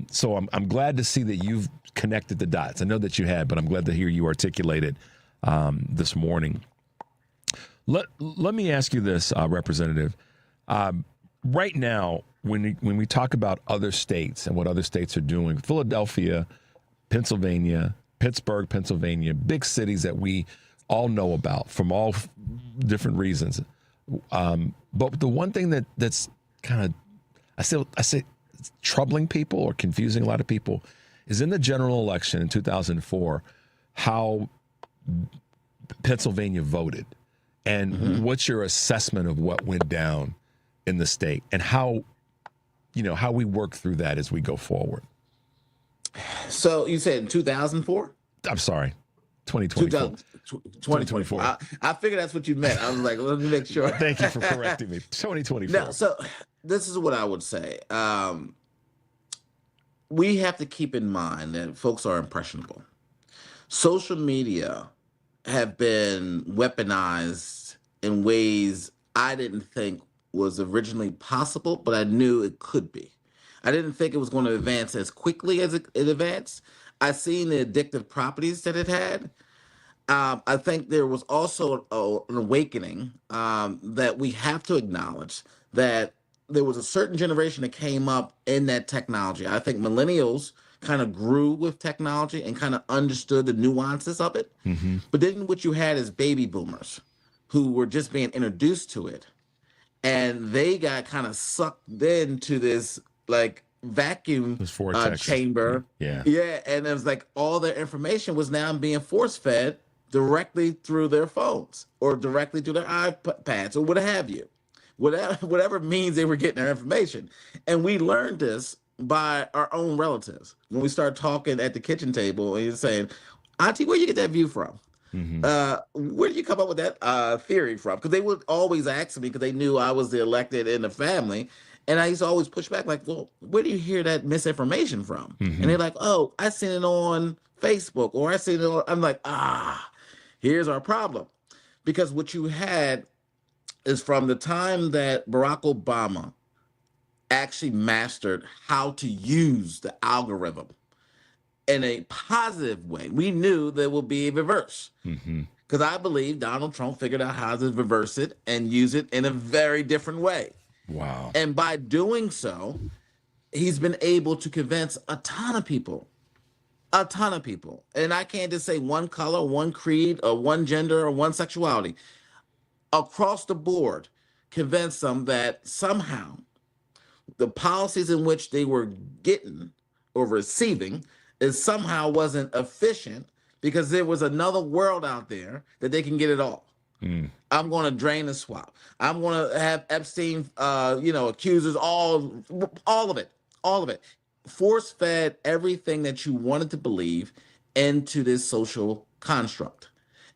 So I'm glad to see that you've connected the dots. I know that you had, but I'm glad to hear you articulate it this morning. Let me ask you this, Representative. Right now, when we talk about other states and what other states are doing, Philadelphia, Pennsylvania, Pittsburgh, Pennsylvania, big cities that we all know about from all different reasons, But the one thing that's kind of, I say troubling people or confusing a lot of people is in the general election in 2004, how Pennsylvania voted. And what's your assessment of what went down in the state and how we work through that as we go forward? So you said in 2004? I'm sorry, 2024. 2024. I figured that's what you meant. I was like, let me make sure. Thank you for correcting me. 2024. No, so this is what I would say. We have to keep in mind that folks are impressionable. Social media have been weaponized in ways I didn't think was originally possible, but I knew it could be. I didn't think it was going to advance as quickly as it advanced. I seen the addictive properties that it had. I think there was also an awakening that we have to acknowledge that there was a certain generation that came up in that technology. I think millennials kind of grew with technology and kind of understood the nuances of it. But then what you had is baby boomers who were just being introduced to it. And they got kind of sucked into this like vacuum chamber. Yeah. And it was like all their information was now being force fed directly through their phones or directly to their iPads or what have you. Whatever means they were getting their information. And we learned this by our own relatives. When we start talking at the kitchen table and you're saying, Auntie, where you get that view from? Where did you come up with that theory from? Because they would always ask me because they knew I was the elected in the family. And I used to always push back like, well, where do you hear that misinformation from? And they're like, oh, I seen it on Facebook or I seen it on, I'm like, here's our problem. Because what you had is from the time that Barack Obama actually mastered how to use the algorithm in a positive way, we knew there would be a reverse. Because I believe Donald Trump figured out how to reverse it and use it in a very different way. Wow. And by doing so, he's been able to convince a ton of people. And I can't just say one color, one creed, or one gender, or one sexuality. Across the board, convince them that somehow the policies in which they were getting or receiving is somehow wasn't efficient because there was another world out there that they can get it all. I'm going to drain the swamp. I'm going to have Epstein, accusers, all of it. Force fed everything that you wanted to believe into this social construct.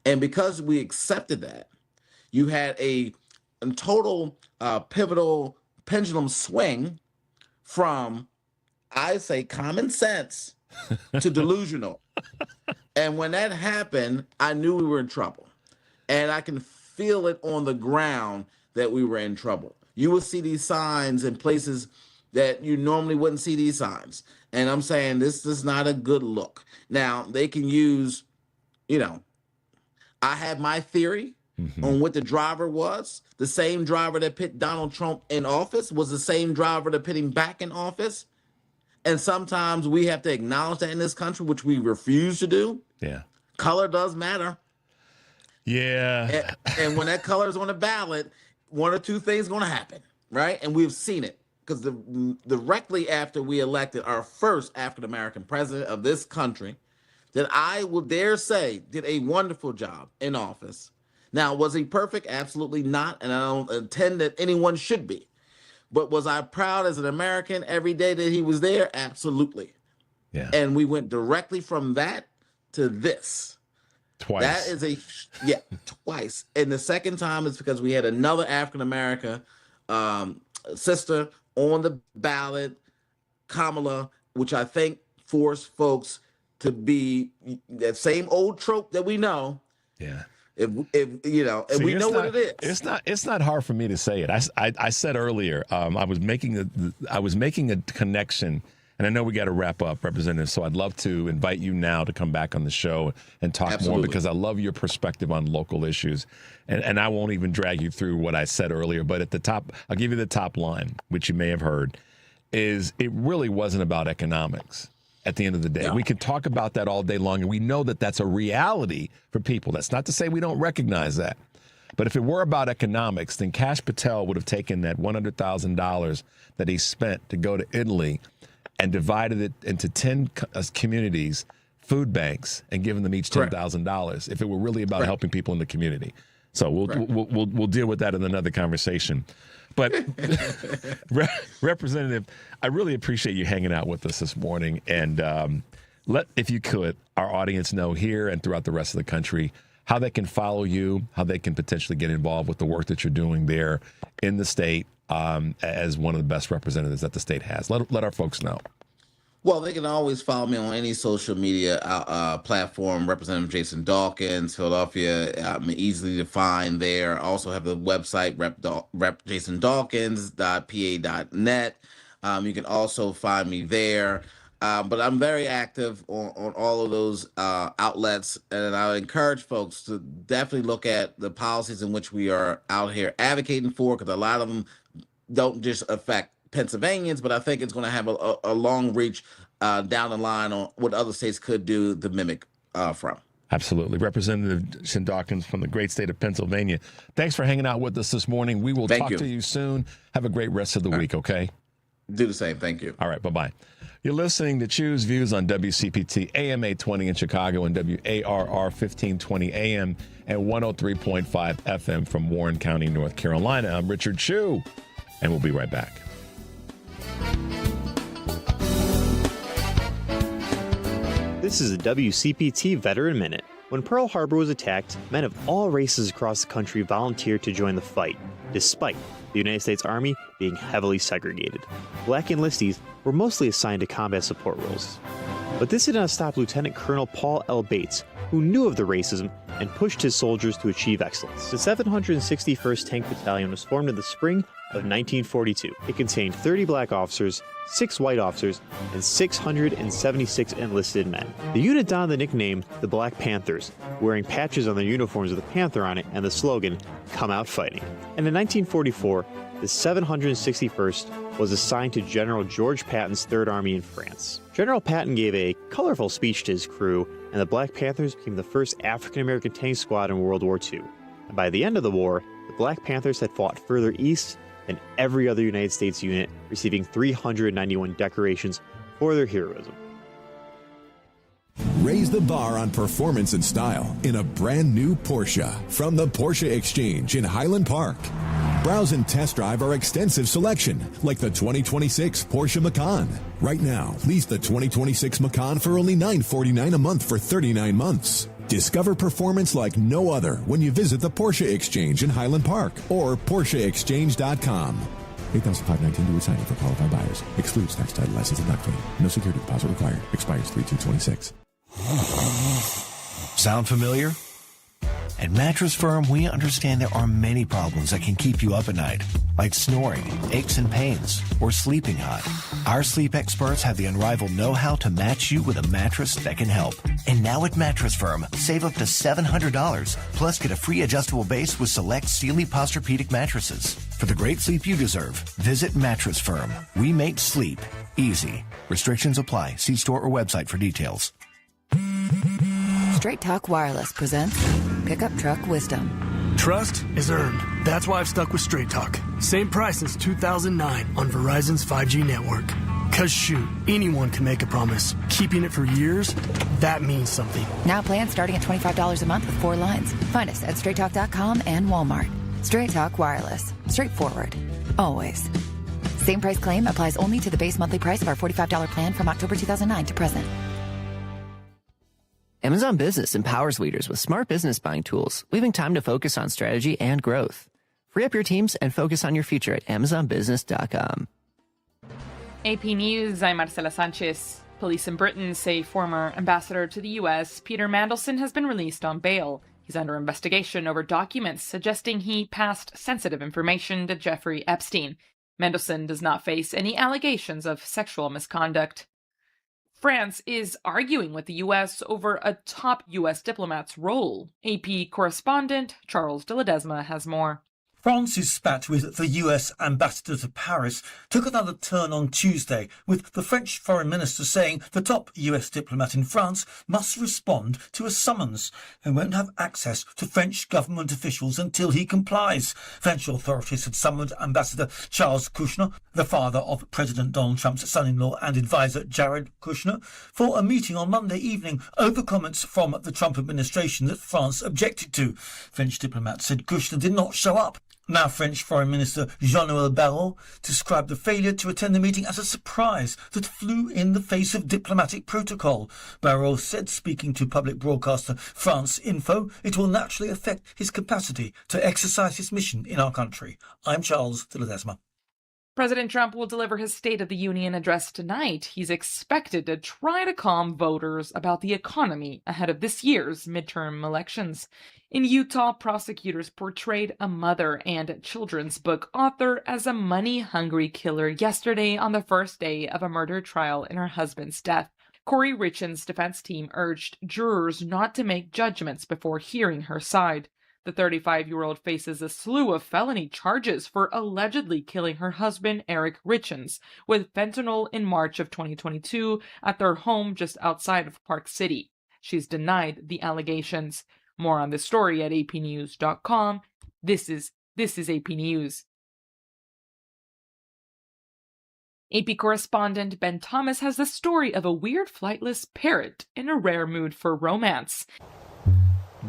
And because we accepted that, you had a total pivotal pendulum swing from, I say, common sense to delusional. And when that happened, I knew we were in trouble. And I can feel it on the ground that we were in trouble. You will see these signs in places that you normally wouldn't see these signs. And I'm saying this is not a good look. Now, they can use, I have my theory on what the driver was. The same driver that put Donald Trump in office was the same driver that put him back in office. And sometimes we have to acknowledge that in this country, which we refuse to do. Yeah. Color does matter. Yeah. And when that color is on the ballot, one or two things going to happen, right? And we've seen it because directly after we elected our first African-American president of this country, that I will dare say did a wonderful job in office. Now, was he perfect? Absolutely not. And I don't intend that anyone should be. But was I proud as an American every day that he was there? Absolutely. Yeah. And we went directly from that to this. Twice. That is twice. And the second time is because we had another African-American sister on the ballot, Kamala, which I think forced folks to be that same old trope that we know. Yeah. If we know what it is. It's not hard for me to say it. I said earlier, I was making a connection. And I know we got to wrap up, Representative, so I'd love to invite you now to come back on the show and talk more because I love your perspective on local issues. And I won't even drag you through what I said earlier, but at the top, I'll give you the top line, which you may have heard, is it really wasn't about economics at the end of the day. No. We could talk about that all day long, and we know that that's a reality for people. That's not to say we don't recognize that. But if it were about economics, then Kash Patel would have taken that $100,000 that he spent to go to Italy and divided it into 10 communities, food banks, and given them each $10,000 if it were really about helping people in the community. So we'll deal with that in another conversation. But Representative, I really appreciate you hanging out with us this morning. And let, if you could, our audience know here and throughout the rest of the country how they can follow you, how they can potentially get involved with the work that you're doing there in the state as one of the best representatives that the state has. Let our folks know. Well, they can always follow me on any social media platform. Representative Jason Dawkins, Philadelphia, I'm easily to find there. I also have the website, repjasondawkins.pa.net. You can also find me there. But I'm very active on all of those outlets, and I encourage folks to definitely look at the policies in which we are out here advocating for, because a lot of them don't just affect Pennsylvanians, but I think it's going to have a long reach down the line on what other states could do to mimic from. Absolutely. Representative Jason Dawkins from the great state of Pennsylvania. Thanks for hanging out with us this morning. We will talk to you soon. Have a great rest of the week, okay? Do the same. Thank you. All right. Bye-bye. You're listening to Choose Views on WCPT AM 820 in Chicago and WARR 1520 AM and 103.5 FM from Warren County, North Carolina. I'm Richard Chu, and we'll be right back. This is a WCPT Veteran Minute. When Pearl Harbor was attacked, men of all races across the country volunteered to join the fight, despite the United States Army being heavily segregated. Black enlistees were mostly assigned to combat support roles. But this did not stop Lieutenant Colonel Paul L. Bates, who knew of the racism and pushed his soldiers to achieve excellence. The 761st Tank Battalion was formed in the spring of 1942. It contained 30 black officers, 6 white officers, and 676 enlisted men. The unit donned the nickname the Black Panthers, wearing patches on their uniforms with a panther on it and the slogan, "Come Out Fighting." And in 1944, the 761st was assigned to General George Patton's Third Army in France. General Patton gave a colorful speech to his crew, and the Black Panthers became the first African-American tank squad in World War II. And by the end of the war, the Black Panthers had fought further east than every other United States unit, receiving 391 decorations for their heroism. Raise the bar on performance and style in a brand new Porsche from the Porsche Exchange in Highland Park. Browse and test drive our extensive selection, like the 2026 Porsche Macan. Right now, lease the 2026 Macan for only $949 a month for 39 months. Discover performance like no other when you visit the Porsche Exchange in Highland Park or PorscheExchange.com. 8,519 due signing for qualified buyers. Excludes tax, title, license, and doc fee. No security deposit required. Expires 3/2/26. Sound familiar? At Mattress Firm, we understand there are many problems that can keep you up at night, like snoring, aches and pains, or sleeping hot. Our sleep experts have the unrivaled know-how to match you with a mattress that can help. And now at Mattress Firm, save up to $700, plus get a free adjustable base with select Sealy Posturepedic mattresses. For the great sleep you deserve, visit Mattress Firm. We make sleep easy. Restrictions apply. See store or website for details. Straight Talk Wireless presents Pickup Truck Wisdom. Trust is earned. That's why I've stuck with Straight Talk. Same price since 2009 on Verizon's 5G network. Cause shoot, anyone can make a promise. Keeping it for years, that means something. Now plans starting at $25 a month with 4 lines. Find us at straighttalk.com and Walmart. Straight Talk Wireless. Straightforward. Always. Same price claim applies only to the base monthly price of our $45 plan from October 2009 to present. Amazon Business empowers leaders with smart business buying tools, leaving time to focus on strategy and growth. Free up your teams and focus on your future at AmazonBusiness.com. AP News, I'm Marcela Sanchez. Police in Britain say former ambassador to the U.S., Peter Mandelson, has been released on bail. He's under investigation over documents suggesting he passed sensitive information to Jeffrey Epstein. Mandelson does not face any allegations of sexual misconduct. France is arguing with the U.S. over a top U.S. diplomat's role. AP correspondent Charles de Ledesma has more. France's spat with the US ambassador to Paris took another turn on Tuesday, with the French foreign minister saying the top US diplomat in France must respond to a summons and won't have access to French government officials until he complies. French authorities had summoned Ambassador Charles Kushner, the father of President Donald Trump's son-in-law and advisor Jared Kushner, for a meeting on Monday evening over comments from the Trump administration that France objected to. French diplomats said Kushner did not show up. Now French Foreign Minister Jean-Noël Barrot described the failure to attend the meeting as a surprise that flew in the face of diplomatic protocol. Barrot said, speaking to public broadcaster France Info, it will naturally affect his capacity to exercise his mission in our country. I'm Charles de Ledesma. President Trump will deliver his State of the Union address tonight. He's expected to try to calm voters about the economy ahead of this year's midterm elections. In Utah, prosecutors portrayed a mother and children's book author as a money-hungry killer yesterday on the first day of a murder trial in her husband's death. Corey Richan's defense team urged jurors not to make judgments before hearing her side. The 35-year-old faces a slew of felony charges for allegedly killing her husband, Eric Richans, with fentanyl in March of 2022 at their home just outside of Park City. She's denied the allegations. More on this story at apnews.com. This is AP News. AP correspondent Ben Thomas has the story of a weird flightless parrot in a rare mood for romance.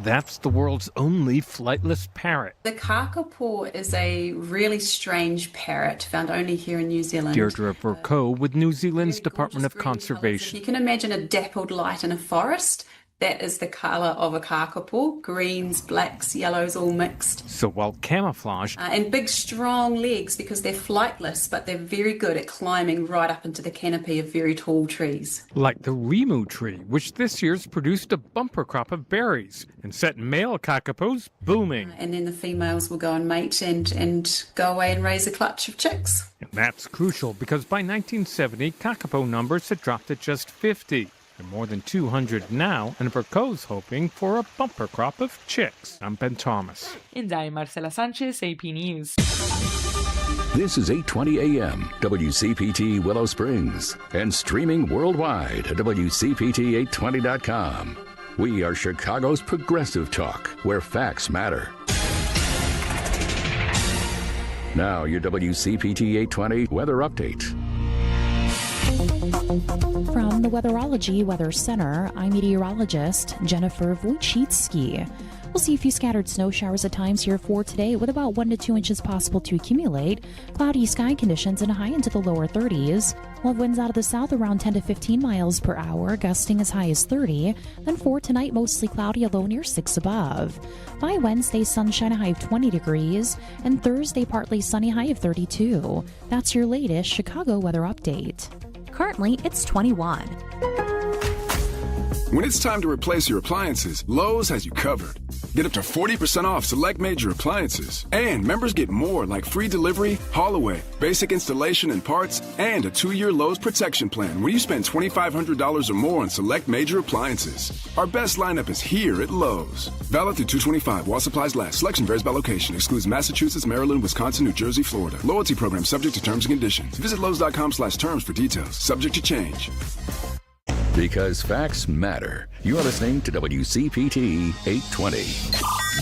That's the world's only flightless parrot. The kakapo is a really strange parrot found only here in New Zealand. Deirdre Vercoe with New Zealand's Department of Conservation. You can imagine a dappled light in a forest. That is the colour of a kakapo. Greens, blacks, yellows, all mixed. So well camouflaged. And big, strong legs because they're flightless, but they're very good at climbing right up into the canopy of very tall trees. Like the Rimu tree, which this year's produced a bumper crop of berries and set male kakapos booming. And then the females will go and mate and go away and raise a clutch of chicks. And that's crucial because by 1970, kakapo numbers had dropped to just 50. And more than 200 now, and Vercoe's hoping for a bumper crop of chicks. I'm Ben Thomas. And I'm Marcela Sanchez, AP News. This is 8:20 a.m. WCPT Willow Springs and streaming worldwide at WCPT820.com. We are Chicago's progressive talk, where facts matter. Now your WCPT 820 weather update. From the Weatherology Weather Center, I'm meteorologist Jennifer Wojcicki. We'll see a few scattered snow showers at times here for today, with about 1 to 2 inches possible to accumulate. Cloudy sky conditions and a high into the lower 30s. We'll have winds out of the south around 10 to 15 miles per hour, gusting as high as 30. Then for tonight, mostly cloudy, a low near 6 above. By Wednesday, sunshine, a high of 20 degrees. And Thursday, partly sunny, high of 32. That's your latest Chicago weather update. Currently, it's 21. When it's time to replace your appliances, Lowe's has you covered. Get up to 40% off select major appliances. And members get more like free delivery, haul away, basic installation and parts, and a 2-year Lowe's protection plan when you spend $2,500 or more on select major appliances. Our best lineup is here at Lowe's. Valid through 2/25 while supplies last. Selection varies by location. Excludes Massachusetts, Maryland, Wisconsin, New Jersey, Florida. Loyalty program subject to terms and conditions. Visit Lowe's.com/terms for details. Subject to change. Because facts matter. You're listening to WCPT 820.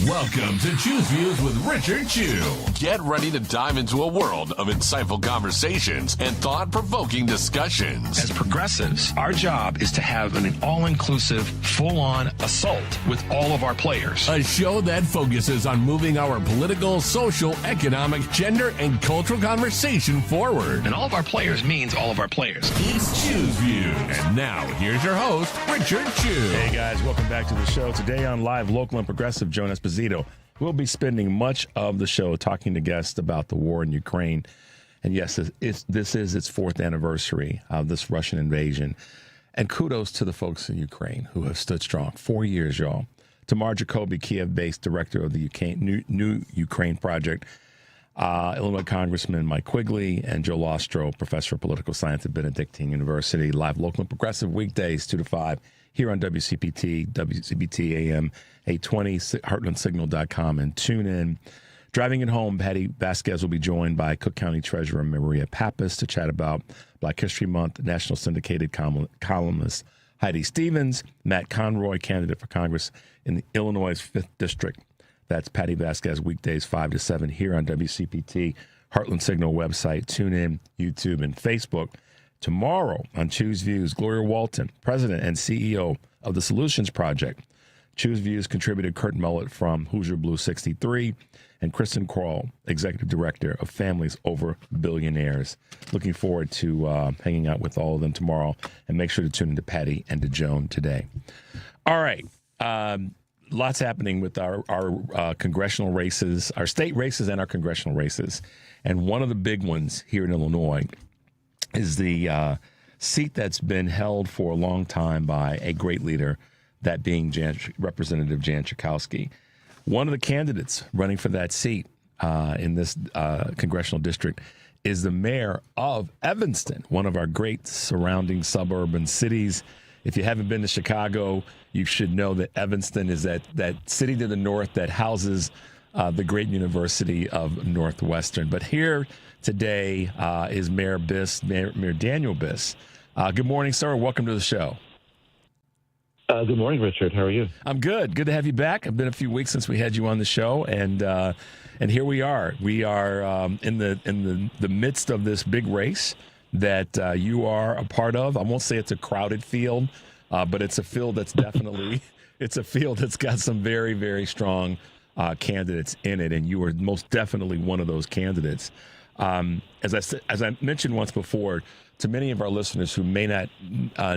Welcome to Choose Views with Richard Chew. Get ready to dive into a world of insightful conversations and thought-provoking discussions. As progressives, our job is to have an all-inclusive, full-on assault with all of our players. A show that focuses on moving our political, social, economic, gender, and cultural conversation forward. And all of our players means all of our players. It's Choose Views. And now, here's your host, Richard Chew. Hey guys, welcome back to the show. Today on Live, local and progressive Joan Esposito. We'll be spending much of the show talking to guests about the war in Ukraine. And yes, this is its 4th anniversary of this Russian invasion. And kudos to the folks in Ukraine who have stood strong. 4 years, y'all. Tamar Jacoby, Kiev-based director of the New Ukraine Project. Illinois Congressman Mike Quigley and Joe Lostro, professor of political science at Benedictine University. Live, local, and progressive weekdays 2 to 5 here on WCPT AM 820, heartlandsignal.com, and tune in. Driving it home, Patty Vasquez will be joined by Cook County Treasurer Maria Pappas to chat about Black History Month. National syndicated columnist Heidi Stevens, Matt Conroy, candidate for Congress in the Illinois 5th District. That's Patty Vasquez, weekdays 5 to 7 here on WCPT, Heartland Signal website, TuneIn, YouTube, and Facebook. Tomorrow on Choose Views, Gloria Walton, President and CEO of the Solutions Project. Choose Views contributed Kurt Mullett from Hoosier Blue 63 and Kristen Kroll, Executive Director of Families Over Billionaires. Looking forward to hanging out with all of them tomorrow, and make sure to tune into Patty and to Joan today. All right. Lots happening with our congressional races, our state races and our congressional races. And one of the big ones here in Illinois is the seat that's been held for a long time by a great leader, that being Representative Jan Schakowsky. One of the candidates running for that seat in this congressional district is the mayor of Evanston, one of our great surrounding suburban cities. If you haven't been to Chicago, you should know that Evanston is that city to the north that houses the great University of Northwestern. But here today is Mayor Biss, Mayor Daniel Biss. Good morning, sir. Welcome to the show. Good morning, Richard. How are you? I'm good. Good to have you back. It's been a few weeks since we had you on the show, and here we are. We are in the midst of this big race that you are a part of. I won't say it's a crowded field, but it's a field that's definitely it's a field that's got some very, very strong candidates in it, and you are most definitely one of those candidates. As I mentioned once before, to many of our listeners who may not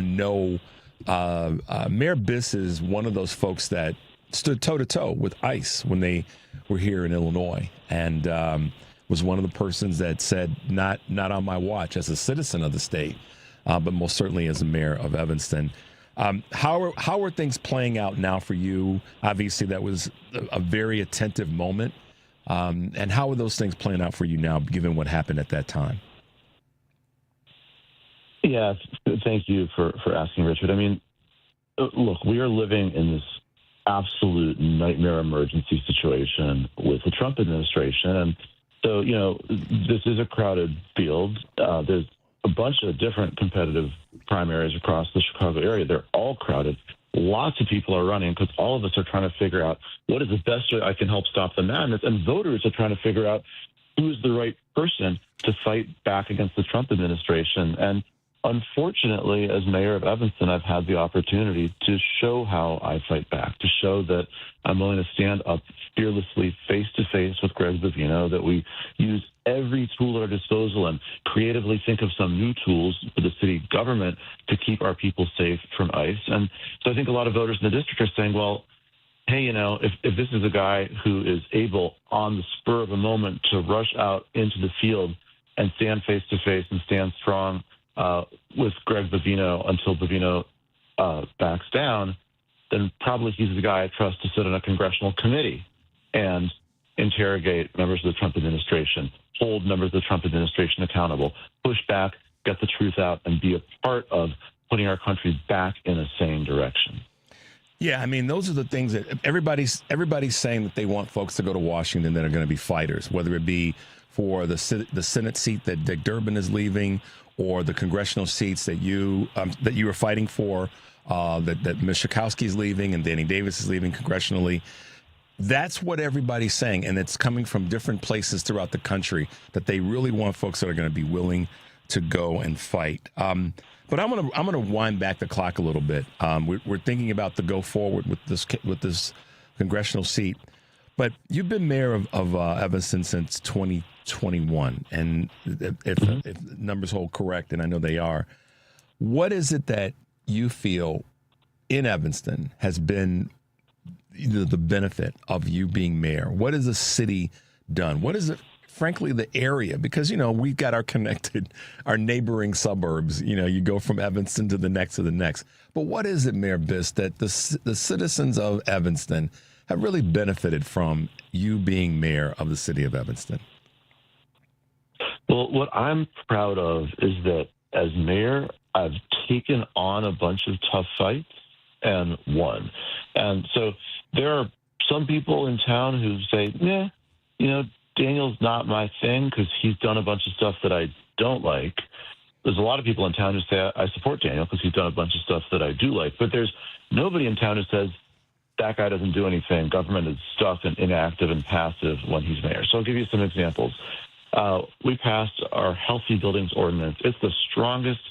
know. Mayor Biss is one of those folks that stood toe-to-toe with ICE when they were here in Illinois, and was one of the persons that said, not on my watch, as a citizen of the state, but most certainly as a mayor of Evanston. How are things playing out now for you? Obviously, that was a very attentive moment. And how are those things playing out for you now, given what happened at that time? Yeah, thank you for asking, Richard. I mean, look, we are living in this absolute nightmare emergency situation with the Trump administration. And so, this is a crowded field. There's a bunch of different competitive primaries across the Chicago area. They're all crowded. Lots of people are running because all of us are trying to figure out what is the best way I can help stop the madness. And voters are trying to figure out who is the right person to fight back against the Trump administration. And unfortunately, as mayor of Evanston, I've had the opportunity to show how I fight back, to show that I'm willing to stand up fearlessly, face-to-face with Greg Bavino, that we use every tool at our disposal and creatively think of some new tools for the city government to keep our people safe from ICE. And so I think a lot of voters in the district are saying, well, hey, if this is a guy who is able on the spur of a moment to rush out into the field and stand face-to-face and stand strong with Greg Bavino until Bavino backs down, then probably he's the guy I trust to sit on a congressional committee and interrogate members of the Trump administration, hold members of the Trump administration accountable, push back, get the truth out, and be a part of putting our country back in a sane direction. Yeah, I mean, those are the things that everybody's saying that they want folks to go to Washington that are going to be fighters, whether it be for the Senate seat that Dick Durbin is leaving, or the congressional seats that you are fighting for, that Ms. Schakowsky is leaving and Danny Davis is leaving congressionally. That's what everybody's saying, and it's coming from different places throughout the country that they really want folks that are going to be willing to go and fight. But I'm gonna wind back the clock a little bit. We're thinking about the go forward with this congressional seat, but you've been mayor of Evanston since 2021, and if numbers hold correct, and I know they are, what is it that you feel in Evanston has been the benefit of you being mayor? What has the city done? What is it, frankly, the area? Because, we've got our neighboring suburbs. You go from Evanston to the next to the next. But what is it, Mayor Biss, that the citizens of Evanston have really benefited from you being mayor of the city of Evanston? Well, what I'm proud of is that as mayor, I've taken on a bunch of tough fights and won. And so there are some people in town who say, Daniel's not my thing because he's done a bunch of stuff that I don't like. There's a lot of people in town who say I support Daniel because he's done a bunch of stuff that I do like. But there's nobody in town who says that guy doesn't do anything. Government is stuck and inactive and passive when he's mayor. So I'll give you some examples. We passed our Healthy Buildings Ordinance. It's the strongest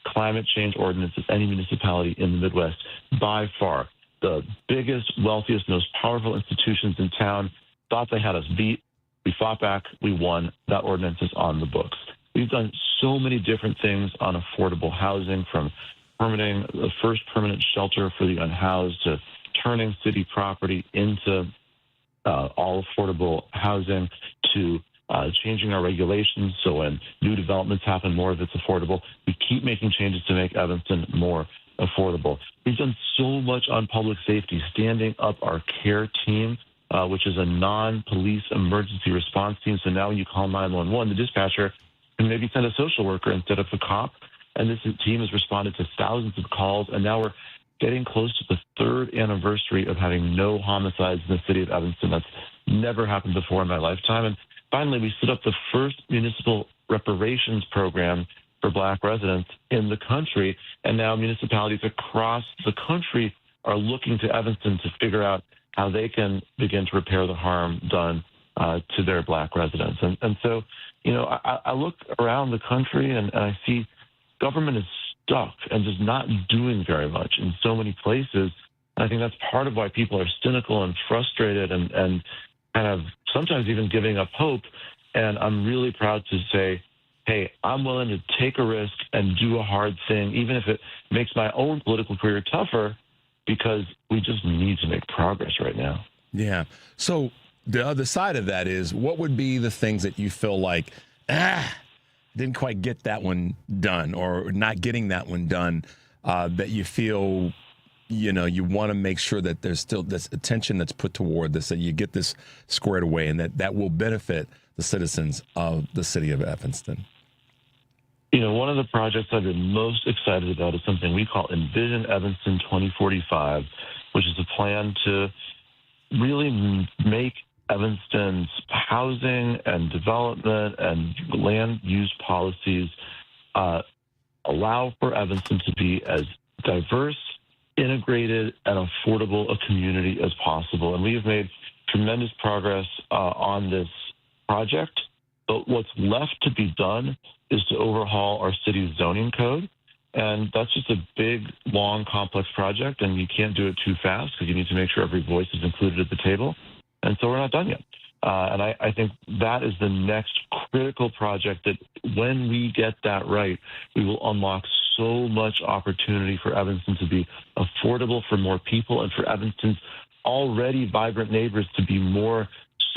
climate change ordinance of any municipality in the Midwest by far. The biggest, wealthiest, most powerful institutions in town thought they had us beat. We fought back. We won. That ordinance is on the books. We've done so many different things on affordable housing, from permitting the first permanent shelter for the unhoused to turning city property into all affordable housing, to changing our regulations so when new developments happen, more of it's affordable. We keep making changes to make Evanston more affordable. We've done so much on public safety, standing up our CARE team, which is a non-police emergency response team. So now when you call 911, the dispatcher can maybe send a social worker instead of a cop. And this team has responded to thousands of calls, and now we're getting close to the third anniversary of having no homicides in the city of Evanston. That's never happened before in my lifetime. And finally, we set up the first municipal reparations program for Black residents in the country. And now municipalities across the country are looking to Evanston to figure out how they can begin to repair the harm done to their Black residents. And so, I look around the country and I see government is stuck and just not doing very much in so many places. And I think that's part of why people are cynical and frustrated and kind of sometimes even giving up hope. And I'm really proud to say, hey, I'm willing to take a risk and do a hard thing, even if it makes my own political career tougher, because we just need to make progress right now. Yeah. So the other side of that is, what would be the things that you feel like, didn't quite get that one done, or not getting that one done, that you feel, you want to make sure that there's still this attention that's put toward this, that you get this squared away, and that will benefit the citizens of the city of Evanston? One of the projects I've been most excited about is something we call Envision Evanston 2045, which is a plan to really make Evanston's housing and development and land use policies allow for Evanston to be as diverse, integrated, and affordable a community as possible. And we have made tremendous progress on this project, but what's left to be done is to overhaul our city's zoning code. And that's just a big, long, complex project, and you can't do it too fast because you need to make sure every voice is included at the table. And so we're not done yet. And I think that is the next critical project that when we get that right, we will unlock so much opportunity for Evanston to be affordable for more people and for Evanston's already vibrant neighbors to be more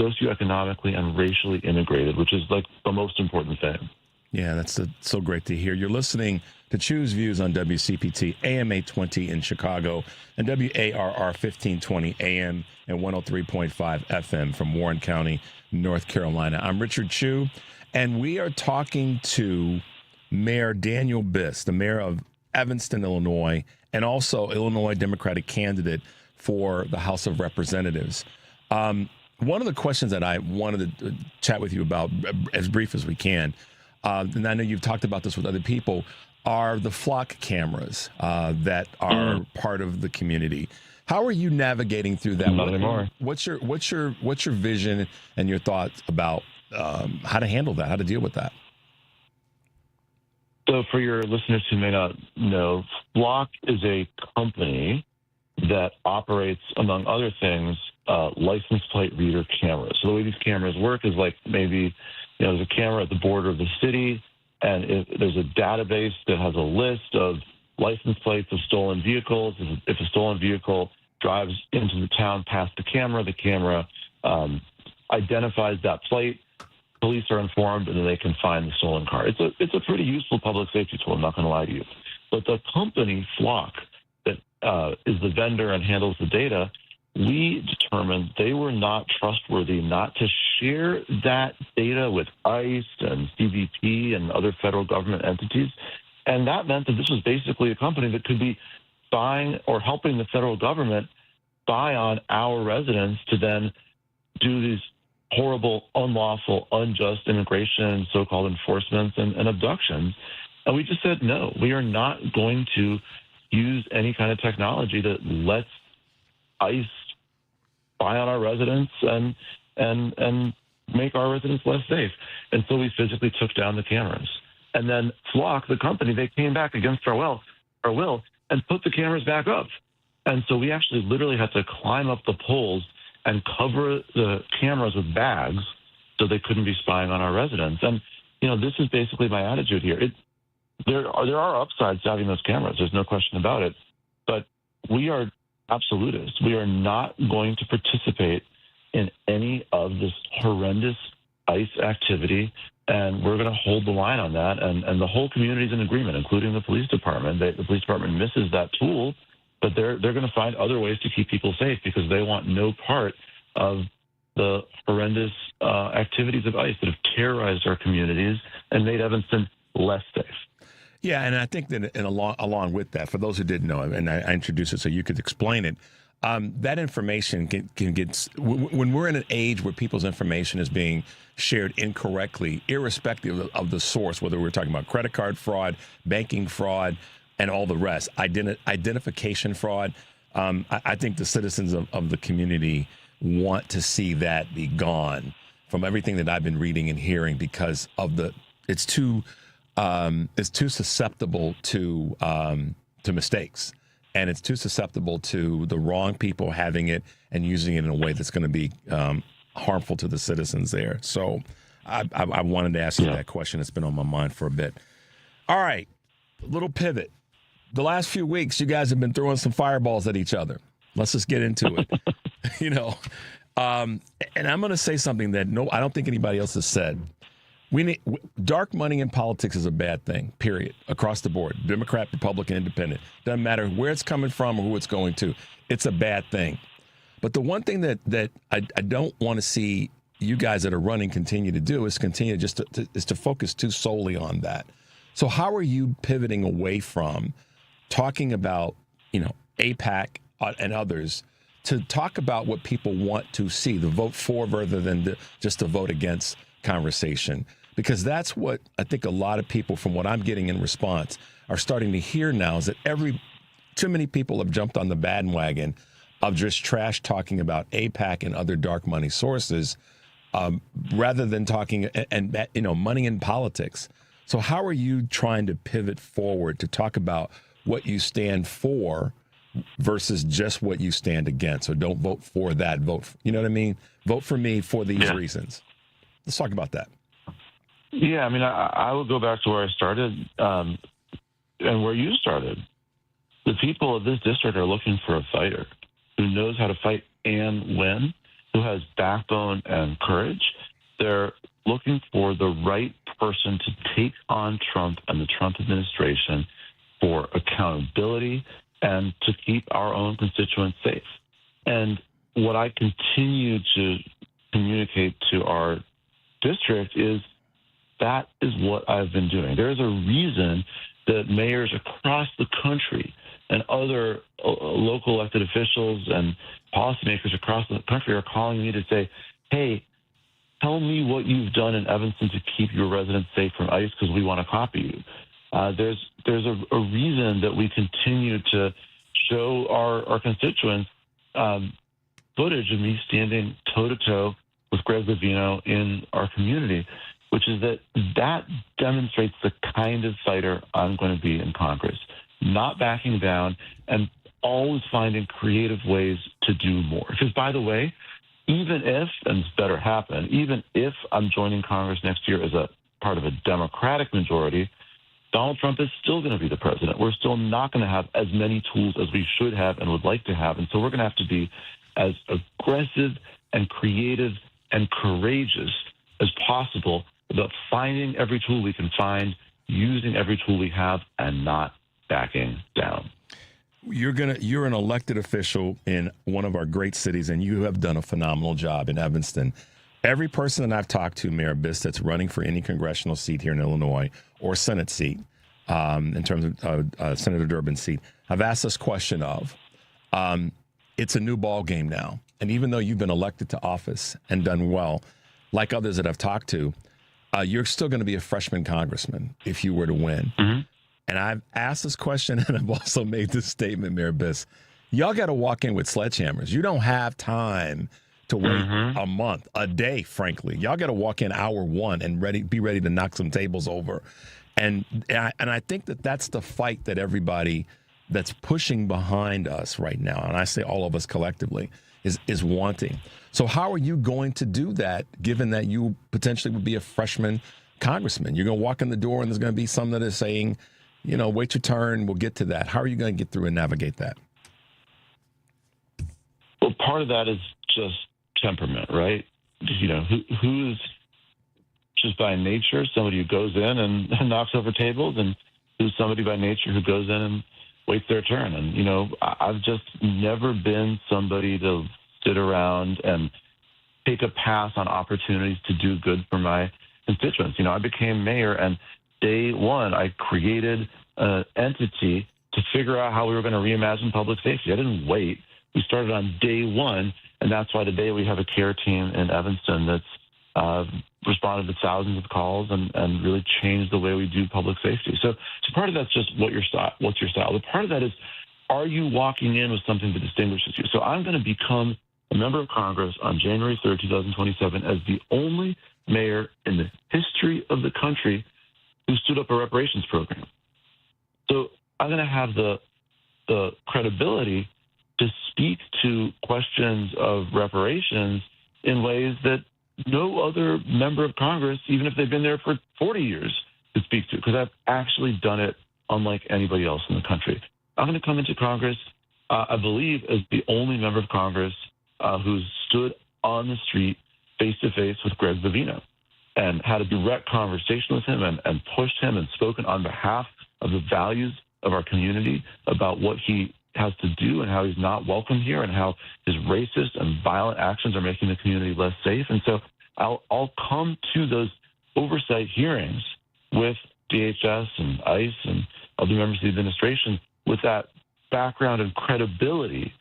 socioeconomically and racially integrated, which is like the most important thing. Yeah, that's so great to hear. You're listening to Choose Views on WCPT, AM 820 in Chicago, and WARR 1520 AM and 103.5 FM from Warren County, North Carolina. I'm Richard Chu, and we are talking to Mayor Daniel Biss, the mayor of Evanston, Illinois, and also Illinois Democratic candidate for the House of Representatives. One of the questions that I wanted to chat with you about, as brief as we can, and I know you've talked about this with other people, are the flock cameras that are part of the community. How are you navigating through that? Not anymore. What's your vision and your thoughts about how to handle that, how to deal with that? So for your listeners who may not know, Flock is a company that operates, among other things, license plate reader cameras. So the way these cameras work is like maybe there's a camera at the border of the city, and there's a database that has a list of license plates of stolen vehicles. If a stolen vehicle drives into the town past the camera identifies that plate. Police are informed, and then they can find the stolen car. It's a pretty useful public safety tool, I'm not going to lie to you. But the company, Flock, that is the vendor and handles the data, we determined they were not trustworthy not to share that data with ICE and CBP and other federal government entities. And that meant that this was basically a company that could be buying or helping the federal government spy on our residents to then do these horrible, unlawful, unjust immigration, so-called enforcements and abductions. And we just said, no, we are not going to use any kind of technology that lets ICE spy on our residents and make our residents less safe. And so we physically took down the cameras. And then Flock, the company, they came back against our will and put the cameras back up. And so we actually literally had to climb up the poles and cover the cameras with bags so they couldn't be spying on our residents. And, this is basically my attitude here. There are upsides to having those cameras. There's no question about it. But we are absolutists. We are not going to participate in any of this horrendous ICE activity, and we're going to hold the line on that. And the whole community is in agreement, including the police department. The police department misses that tool, but they're going to find other ways to keep people safe because they want no part of the horrendous activities of ICE that have terrorized our communities and made Evanston less safe. Yeah, and I think that along with that, for those who didn't know, and I introduced it so you could explain it, that information can get, when we're in an age where people's information is being shared incorrectly, irrespective of the source, whether we're talking about credit card fraud, banking fraud, and all the rest, identification fraud, I think the citizens of the community want to see that be gone from everything that I've been reading and hearing because of it's too susceptible to mistakes, and it's too susceptible to the wrong people having it and using it in a way that's going to be harmful to the citizens there. So I wanted to ask you that question. It's been on my mind for a bit. All right, a little pivot. The last few weeks, you guys have been throwing some fireballs at each other. Let's just get into it. And I'm going to say something that I don't think anybody else has said. Dark money in politics is a bad thing, period, across the board. Democrat, Republican, Independent. Doesn't matter where it's coming from or who it's going to. It's a bad thing. But the one thing that I don't want to see you guys that are running continue to do is continue just to focus too solely on that. So how are you pivoting away from talking about, AIPAC and others to talk about what people want to see, the vote for rather than just the vote against conversation? Because that's what I think a lot of people, from what I'm getting in response, are starting to hear now, is that too many people have jumped on the bandwagon of just trash talking about AIPAC and other dark money sources rather than talking and money in politics. So how are you trying to pivot forward to talk about what you stand for versus just what you stand against? So don't vote for that. You know what I mean? Vote for me for these reasons. Let's talk about that. Yeah, I mean, I would go back to where I started and where you started. The people of this district are looking for a fighter who knows how to fight and win, who has backbone and courage. They're looking for the right person to take on Trump and the Trump administration for accountability and to keep our own constituents safe. And what I continue to communicate to our district is that is what I've been doing. There is a reason that mayors across the country and other local elected officials and policymakers across the country are calling me to say, hey, tell me what you've done in Evanston to keep your residents safe from ICE because we want to copy you. There's a reason that we continue to show our constituents footage of me standing toe-to-toe with Greg Vivino in our community, which is that demonstrates the kind of fighter I'm going to be in Congress, not backing down and always finding creative ways to do more. Because, by the way, even if, and this better happen, even if I'm joining Congress next year as a part of a Democratic majority, Donald Trump is still going to be the president. We're still not going to have as many tools as we should have and would like to have. And so we're going to have to be as aggressive and creative and courageous as possible about finding every tool we can find, using every tool we have, and not backing down. You're an elected official in one of our great cities, and you have done a phenomenal job in Evanston. Every person that I've talked to, Mayor Biss, that's running for any congressional seat here in Illinois or Senate seat, in terms of Senator Durbin's seat, I've asked this question of, it's a new ball game now. And even though you've been elected to office and done well, like others that I've talked to, you're still going to be a freshman congressman if you were to win. Mm-hmm. And I've asked this question, and I've also made this statement, Mayor Biss. Y'all got to walk in with sledgehammers. You don't have time to wait a month, a day, frankly. Y'all got to walk in hour one and be ready to knock some tables over. And I think that's the fight that everybody that's pushing behind us right now, and I say all of us collectively, is wanting. So how are you going to do that, given that you potentially would be a freshman congressman? You're going to walk in the door, and there's going to be some that are saying, wait your turn, we'll get to that. How are you going to get through and navigate that? Well, part of that is just temperament, right? Who's just by nature somebody who goes in and knocks over tables, and who's somebody by nature who goes in and waits their turn. And, I've just never been somebody to sit around and take a pass on opportunities to do good for my constituents. I became mayor, and day one, I created an entity to figure out how we were going to reimagine public safety. I didn't wait. We started on day one, and that's why today we have a care team in Evanston that's responded to thousands of calls and really changed the way we do public safety. So part of that's just what's your style. The part of that is, are you walking in with something that distinguishes you? So I'm going to become a member of Congress on January 3rd, 2027, as the only mayor in the history of the country who stood up a reparations program. So I'm going to have the credibility to speak to questions of reparations in ways that no other member of Congress, even if they've been there for 40 years, could speak to, because I've actually done it unlike anybody else in the country. I'm going to come into Congress, I believe, as the only member of Congress who's stood on the street face-to-face with Greg Vivino and had a direct conversation with him and pushed him and spoken on behalf of the values of our community about what he has to do and how he's not welcome here and how his racist and violent actions are making the community less safe. And so I'll come to those oversight hearings with DHS and ICE and other members of the administration with that background and credibility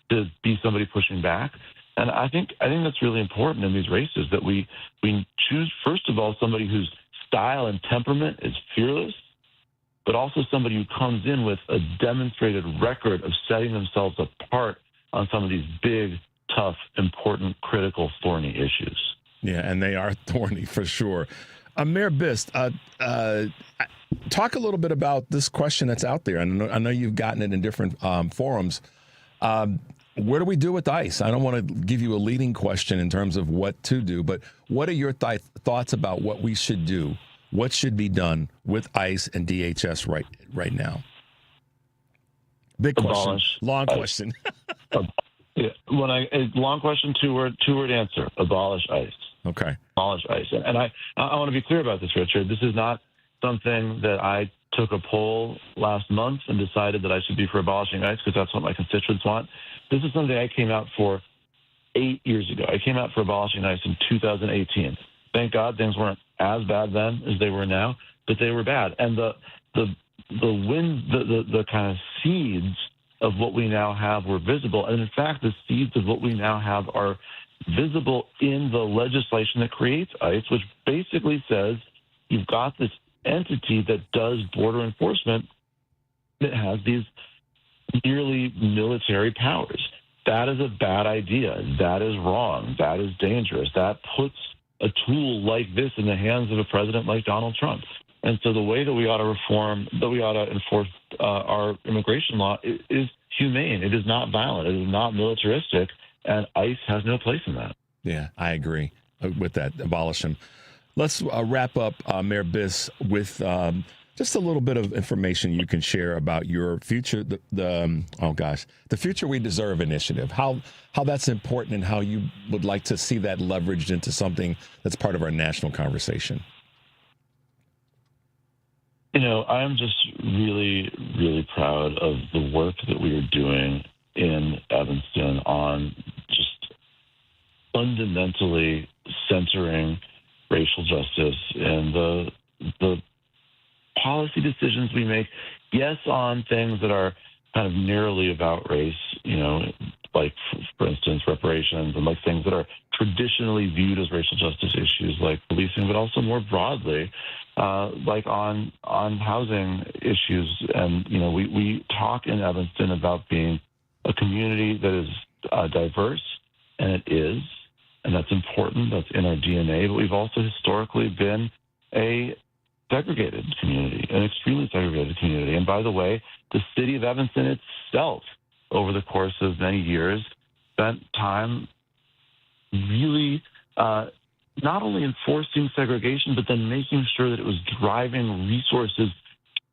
to be somebody pushing back. And I think that's really important in these races, that we choose, first of all, somebody whose style and temperament is fearless, but also somebody who comes in with a demonstrated record of setting themselves apart on some of these big, tough, important, critical, thorny issues. Yeah, and they are thorny for sure. Mayor Biss, talk a little bit about this question that's out there. I know you've gotten it in different forums. What do we do with ICE? I don't want to give you a leading question in terms of what to do, but what are your thoughts about what we should do? What should be done with ICE and DHS right now? Big question. Abolish. Long question. Yeah. Long question, two-word answer. Abolish ICE. Okay. Abolish ICE. And I want to be clear about this, Richard. This is not something that I took a poll last month and decided that I should be for abolishing ICE because that's what my constituents want. This is something I came out for 8 years ago. I came out for abolishing ICE in 2018. Thank God things weren't as bad then as they were now, but they were bad. And the kind of seeds of what we now have were visible. And in fact, the seeds of what we now have are visible in the legislation that creates ICE, which basically says you've got this entity that does border enforcement that has these nearly military powers. That is a bad idea. That is wrong. That is dangerous. That puts a tool like this in the hands of a president like Donald Trump. And so the way that we ought to enforce our immigration law is humane. It is not violent. It is not militaristic. And ICE has no place in that. Yeah, I agree with that. Abolish them. Let's wrap up, Mayor Biss, with just a little bit of information you can share about your future, the Future We Deserve initiative, how that's important and how you would like to see that leveraged into something that's part of our national conversation. I am just really, really proud of the work that we are doing in Evanston on just fundamentally centering racial justice and the policy decisions we make, yes, on things that are kind of narrowly about race, like, for instance, reparations, and like things that are traditionally viewed as racial justice issues like policing, but also more broadly, like on housing issues. And, we talk in Evanston about being a community that is diverse, and it is, and that's important. That's in our DNA. But we've also historically been a segregated community, an extremely segregated community. And by the way, the city of Evanston itself, over the course of many years, spent time really not only enforcing segregation, but then making sure that it was driving resources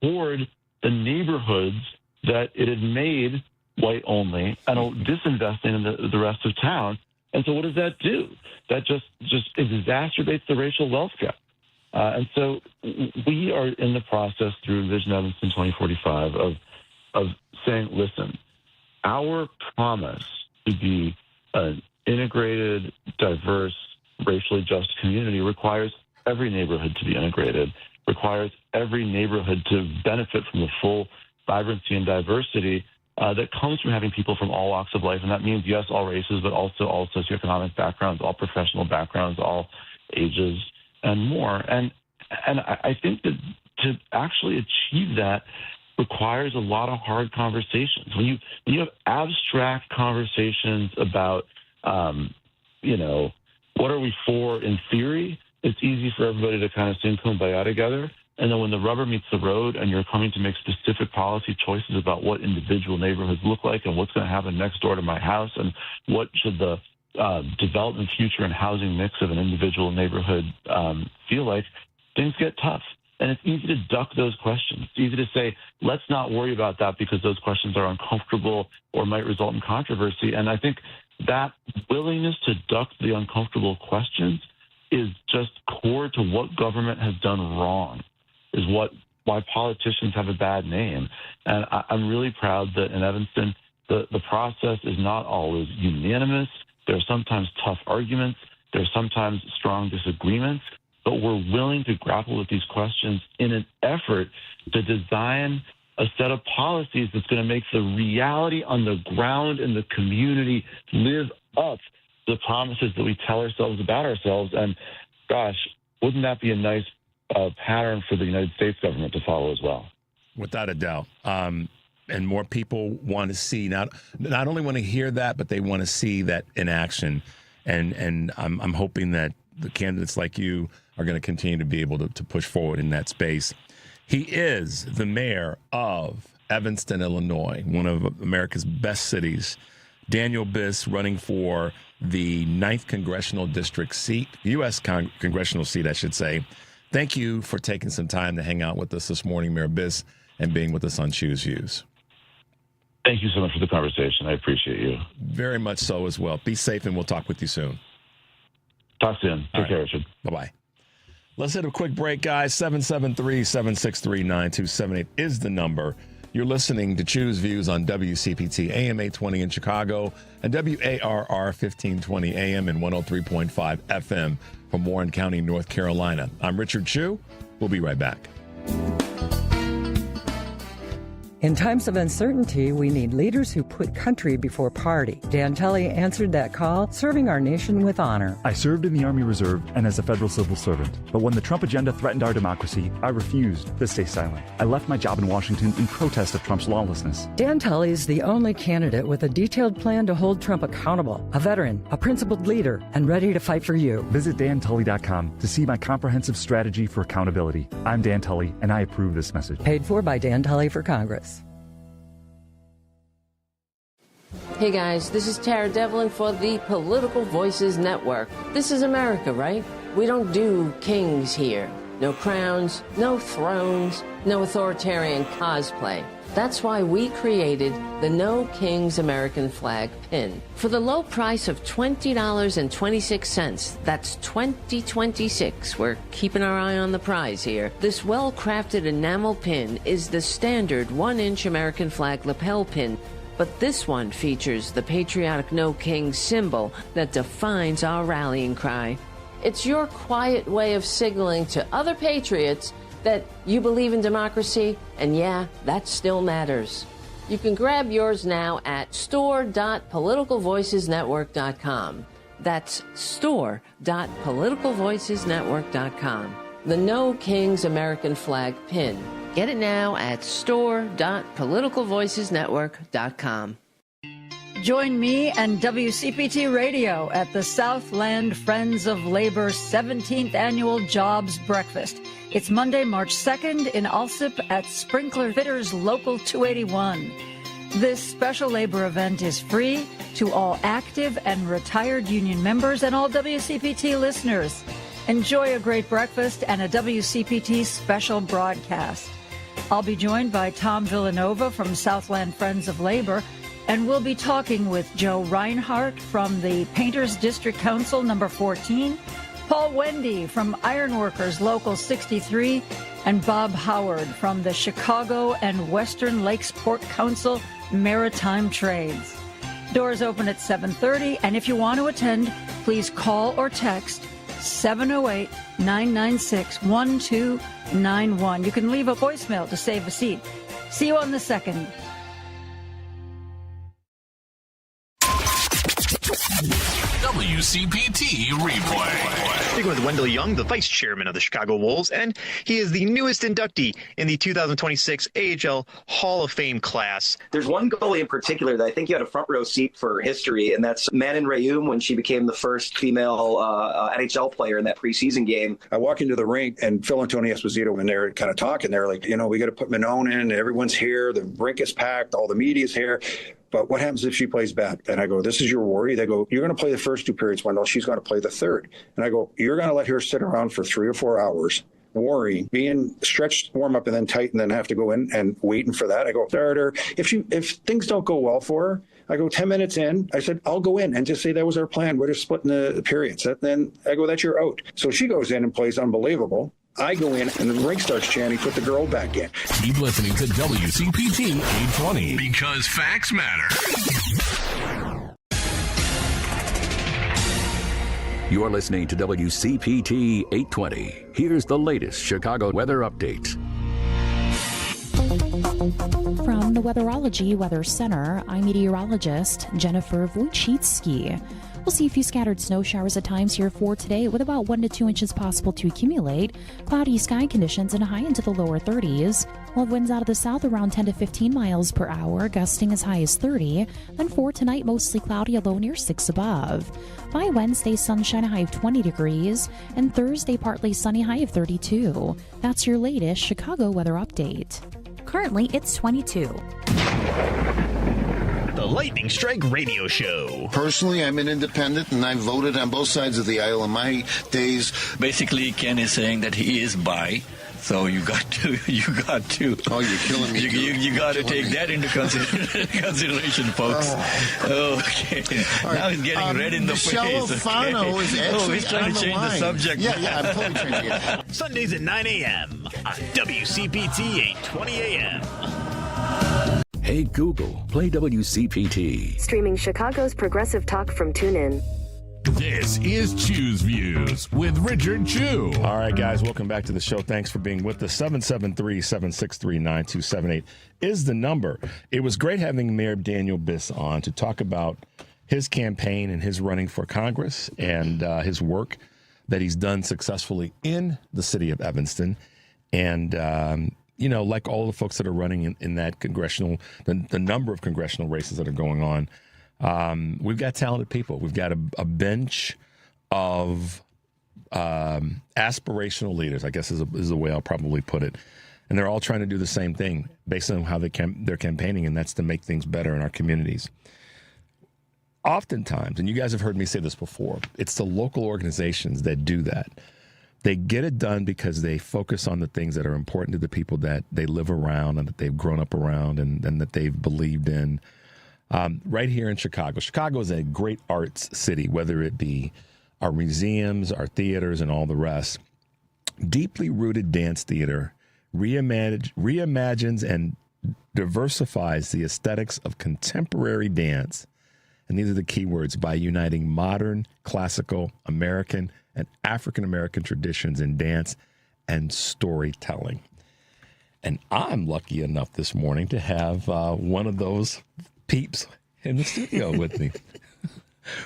toward the neighborhoods that it had made white only and disinvesting in the rest of town. And so what does that do? That just exacerbates the racial wealth gap. And so we are in the process through Vision Evanston 2045 of saying, listen, our promise to be an integrated, diverse, racially just community requires every neighborhood to be integrated, requires every neighborhood to benefit from the full vibrancy and diversity that comes from having people from all walks of life. And that means, yes, all races, but also all socioeconomic backgrounds, all professional backgrounds, all ages, and more. And I think that to actually achieve that requires a lot of hard conversations. When you have abstract conversations about, what are we for in theory, it's easy for everybody to kind of sing Kumbaya together. And then when the rubber meets the road and you're coming to make specific policy choices about what individual neighborhoods look like and what's going to happen next door to my house and what should the development, future, and housing mix of an individual neighborhood feel like, things get tough. And it's easy to duck those questions. It's easy to say, let's not worry about that because those questions are uncomfortable or might result in controversy. And I think that willingness to duck the uncomfortable questions is just core to what government has done wrong, is why politicians have a bad name. And I'm really proud that in Evanston, the process is not always unanimous. There are sometimes tough arguments. There are sometimes strong disagreements. But we're willing to grapple with these questions in an effort to design a set of policies that's going to make the reality on the ground in the community live up to the promises that we tell ourselves about ourselves. And gosh, wouldn't that be a nice pattern for the United States government to follow as well? Without a doubt. And more people want to see, not only want to hear that, but they want to see that in action. And I'm hoping that the candidates like you are going to continue to be able to push forward in that space. He is the mayor of Evanston, Illinois, one of America's best cities. Daniel Biss running for the 9th Congressional District seat, U.S. Congressional seat, I should say. Thank you for taking some time to hang out with us this morning, Mayor Biss, and being with us on Choose Views. Thank you so much for the conversation. I appreciate you. Very much so as well. Be safe, and we'll talk with you soon. Talk soon. Take care, Richard. Bye-bye. Let's hit a quick break, guys. 773-763-9278 is the number. You're listening to Choose Views on WCPT AM 820 in Chicago and WARR 1520 AM and 103.5 FM from Warren County, North Carolina. I'm Richard Chu. We'll be right back. In times of uncertainty, we need leaders who put country before party. Dan Tully answered that call, serving our nation with honor. I served in the Army Reserve and as a federal civil servant. But when the Trump agenda threatened our democracy, I refused to stay silent. I left my job in Washington in protest of Trump's lawlessness. Dan Tully is the only candidate with a detailed plan to hold Trump accountable, a veteran, a principled leader, and ready to fight for you. Visit dantully.com to see my comprehensive strategy for accountability. I'm Dan Tully, and I approve this message. Paid for by Dan Tully for Congress. Hey guys, this is Tara Devlin for the Political Voices Network. This is America, right? We don't do kings here. No crowns, no thrones, no authoritarian cosplay. That's why we created the No Kings American Flag pin. For the low price of $20.26, that's 2026, we're keeping our eye on the prize here. This well-crafted enamel pin is the standard 1-inch American flag lapel pin. But this one features the patriotic No Kings symbol that defines our rallying cry. It's your quiet way of signaling to other patriots that you believe in democracy, and yeah, that still matters. You can grab yours now at store.politicalvoicesnetwork.com. That's store.politicalvoicesnetwork.com. The No Kings American Flag pin. Get it now at store.politicalvoicesnetwork.com. Join me and WCPT Radio at the Southland Friends of Labor 17th Annual Jobs Breakfast. It's Monday, March 2nd in Alsip at Sprinkler Fitters Local 281. This special labor event is free to all active and retired union members and all WCPT listeners. Enjoy a great breakfast and a WCPT special broadcast. I'll be joined by Tom Villanova from Southland Friends of Labor, and we'll be talking with Joe Reinhardt from the Painters District Council number 14, Paul Wendy from Ironworkers Local 63, and Bob Howard from the Chicago and Western Lakes Port Council Maritime Trades. Doors open at 7:30, and if you want to attend, please call or text 708-996-1291. You can leave a voicemail to save a seat. See you on the 2nd. WCPT replay. Speaking with Wendell Young, the vice chairman of the Chicago Wolves, and he is the newest inductee in the 2026 AHL Hall of Fame class. There's one goalie in particular that I think you had a front row seat for history, and that's Manon Rayum when she became the first female NHL player in that preseason game. I walk into the rink, and Phil and Tony Esposito, when they're kind of talking, they're like, we got to put Manon in. Everyone's here. The rink is packed. All the media's here. But what happens if she plays bad? And I go, this is your worry? They go, you're going to play the first 2 periods, Wendell. She's going to play the third. And I go, you're going to let her sit around for 3 or 4 hours, worrying, being stretched, warm up, and then tight, and then have to go in and waiting for that. I go, start her. If things don't go well for her, I go 10 minutes in. I said, I'll go in and just say that was our plan. We're just splitting the periods. And then I go, that's your out. So she goes in and plays unbelievable. I go in, and the rink starts chanting, put the girl back in. Keep listening to WCPT 820 because facts matter. You are listening to WCPT 820. Here's the latest Chicago weather update. From the Weatherology Weather Center, I'm meteorologist Jennifer Wojcicki. We'll see a few scattered snow showers at times here for today, with about 1 to 2 inches possible to accumulate. Cloudy sky conditions and a high into the lower 30s. We'll have winds out of the south around 10 to 15 miles per hour, gusting as high as 30. Then for tonight, mostly cloudy, a low near 6 above. By Wednesday, sunshine, a high of 20 degrees, and Thursday, partly sunny, high of 32. That's your latest Chicago weather update. Currently, it's 22. The Lightning Strike Radio Show. Personally, I'm an independent, and I voted on both sides of the aisle in my days. Basically, Ken is saying that he is bi. So you got to. Oh, you're killing me. You got to take that into consideration, folks. Oh. Okay. Right. Now he's getting red in the Michelle face. Alfano is actually he's trying to change the subject. Yeah, I'm totally trying to get. Sundays at 9 a.m. on WCPT 820 a.m. Hey Google, play WCPT. Streaming Chicago's progressive talk from TuneIn. This is Choose Views with Richard Chew. All right, guys, welcome back to the show. Thanks for being with us. 773-763-9278 is the number. It was great having Mayor Daniel Biss on to talk about his campaign and his running for Congress and his work that he's done successfully in the city of Evanston. And, like all the folks that are running in that congressional, the number of congressional races that are going on, we've got talented people. We've got a bench of aspirational leaders, I guess is the way I'll probably put it. And they're all trying to do the same thing based on how they're campaigning, and that's to make things better in our communities. Oftentimes, and you guys have heard me say this before, it's the local organizations that do that. They get it done because they focus on the things that are important to the people that they live around and that they've grown up around and that they've believed in. Right here in Chicago. Chicago is a great arts city, whether it be our museums, our theaters, and all the rest. Deeply rooted dance theater reimagines and diversifies the aesthetics of contemporary dance. And these are the key words: by uniting modern, classical, American, and African-American traditions in dance and storytelling. And I'm lucky enough this morning to have one of those peeps in the studio with me.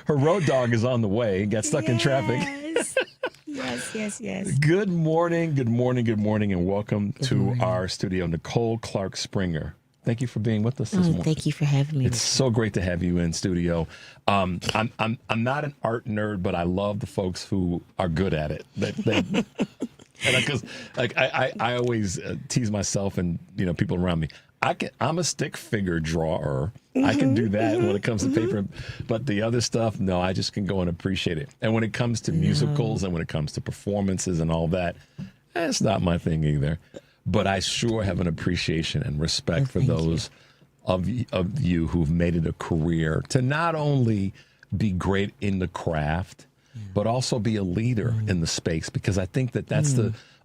Her road dog is on the way. Got stuck in traffic. Yes. Good morning, and welcome to our studio, Nicole Clarke-Springer. Thank you for being with us this morning. Thank you for having me. It's so great to have you in studio. I'm not an art nerd, but I love the folks who are good at it. Because I always tease myself and people around me. I'm a stick figure drawer. I can do that when it comes to paper, but the other stuff, no, I just can go and appreciate it. And when it comes to musicals and when it comes to performances and all that, it's not my thing either. But I sure have an appreciation and respect for those of you who've made it a career to not only be great in the craft, but also be a leader in the space. Because I think that's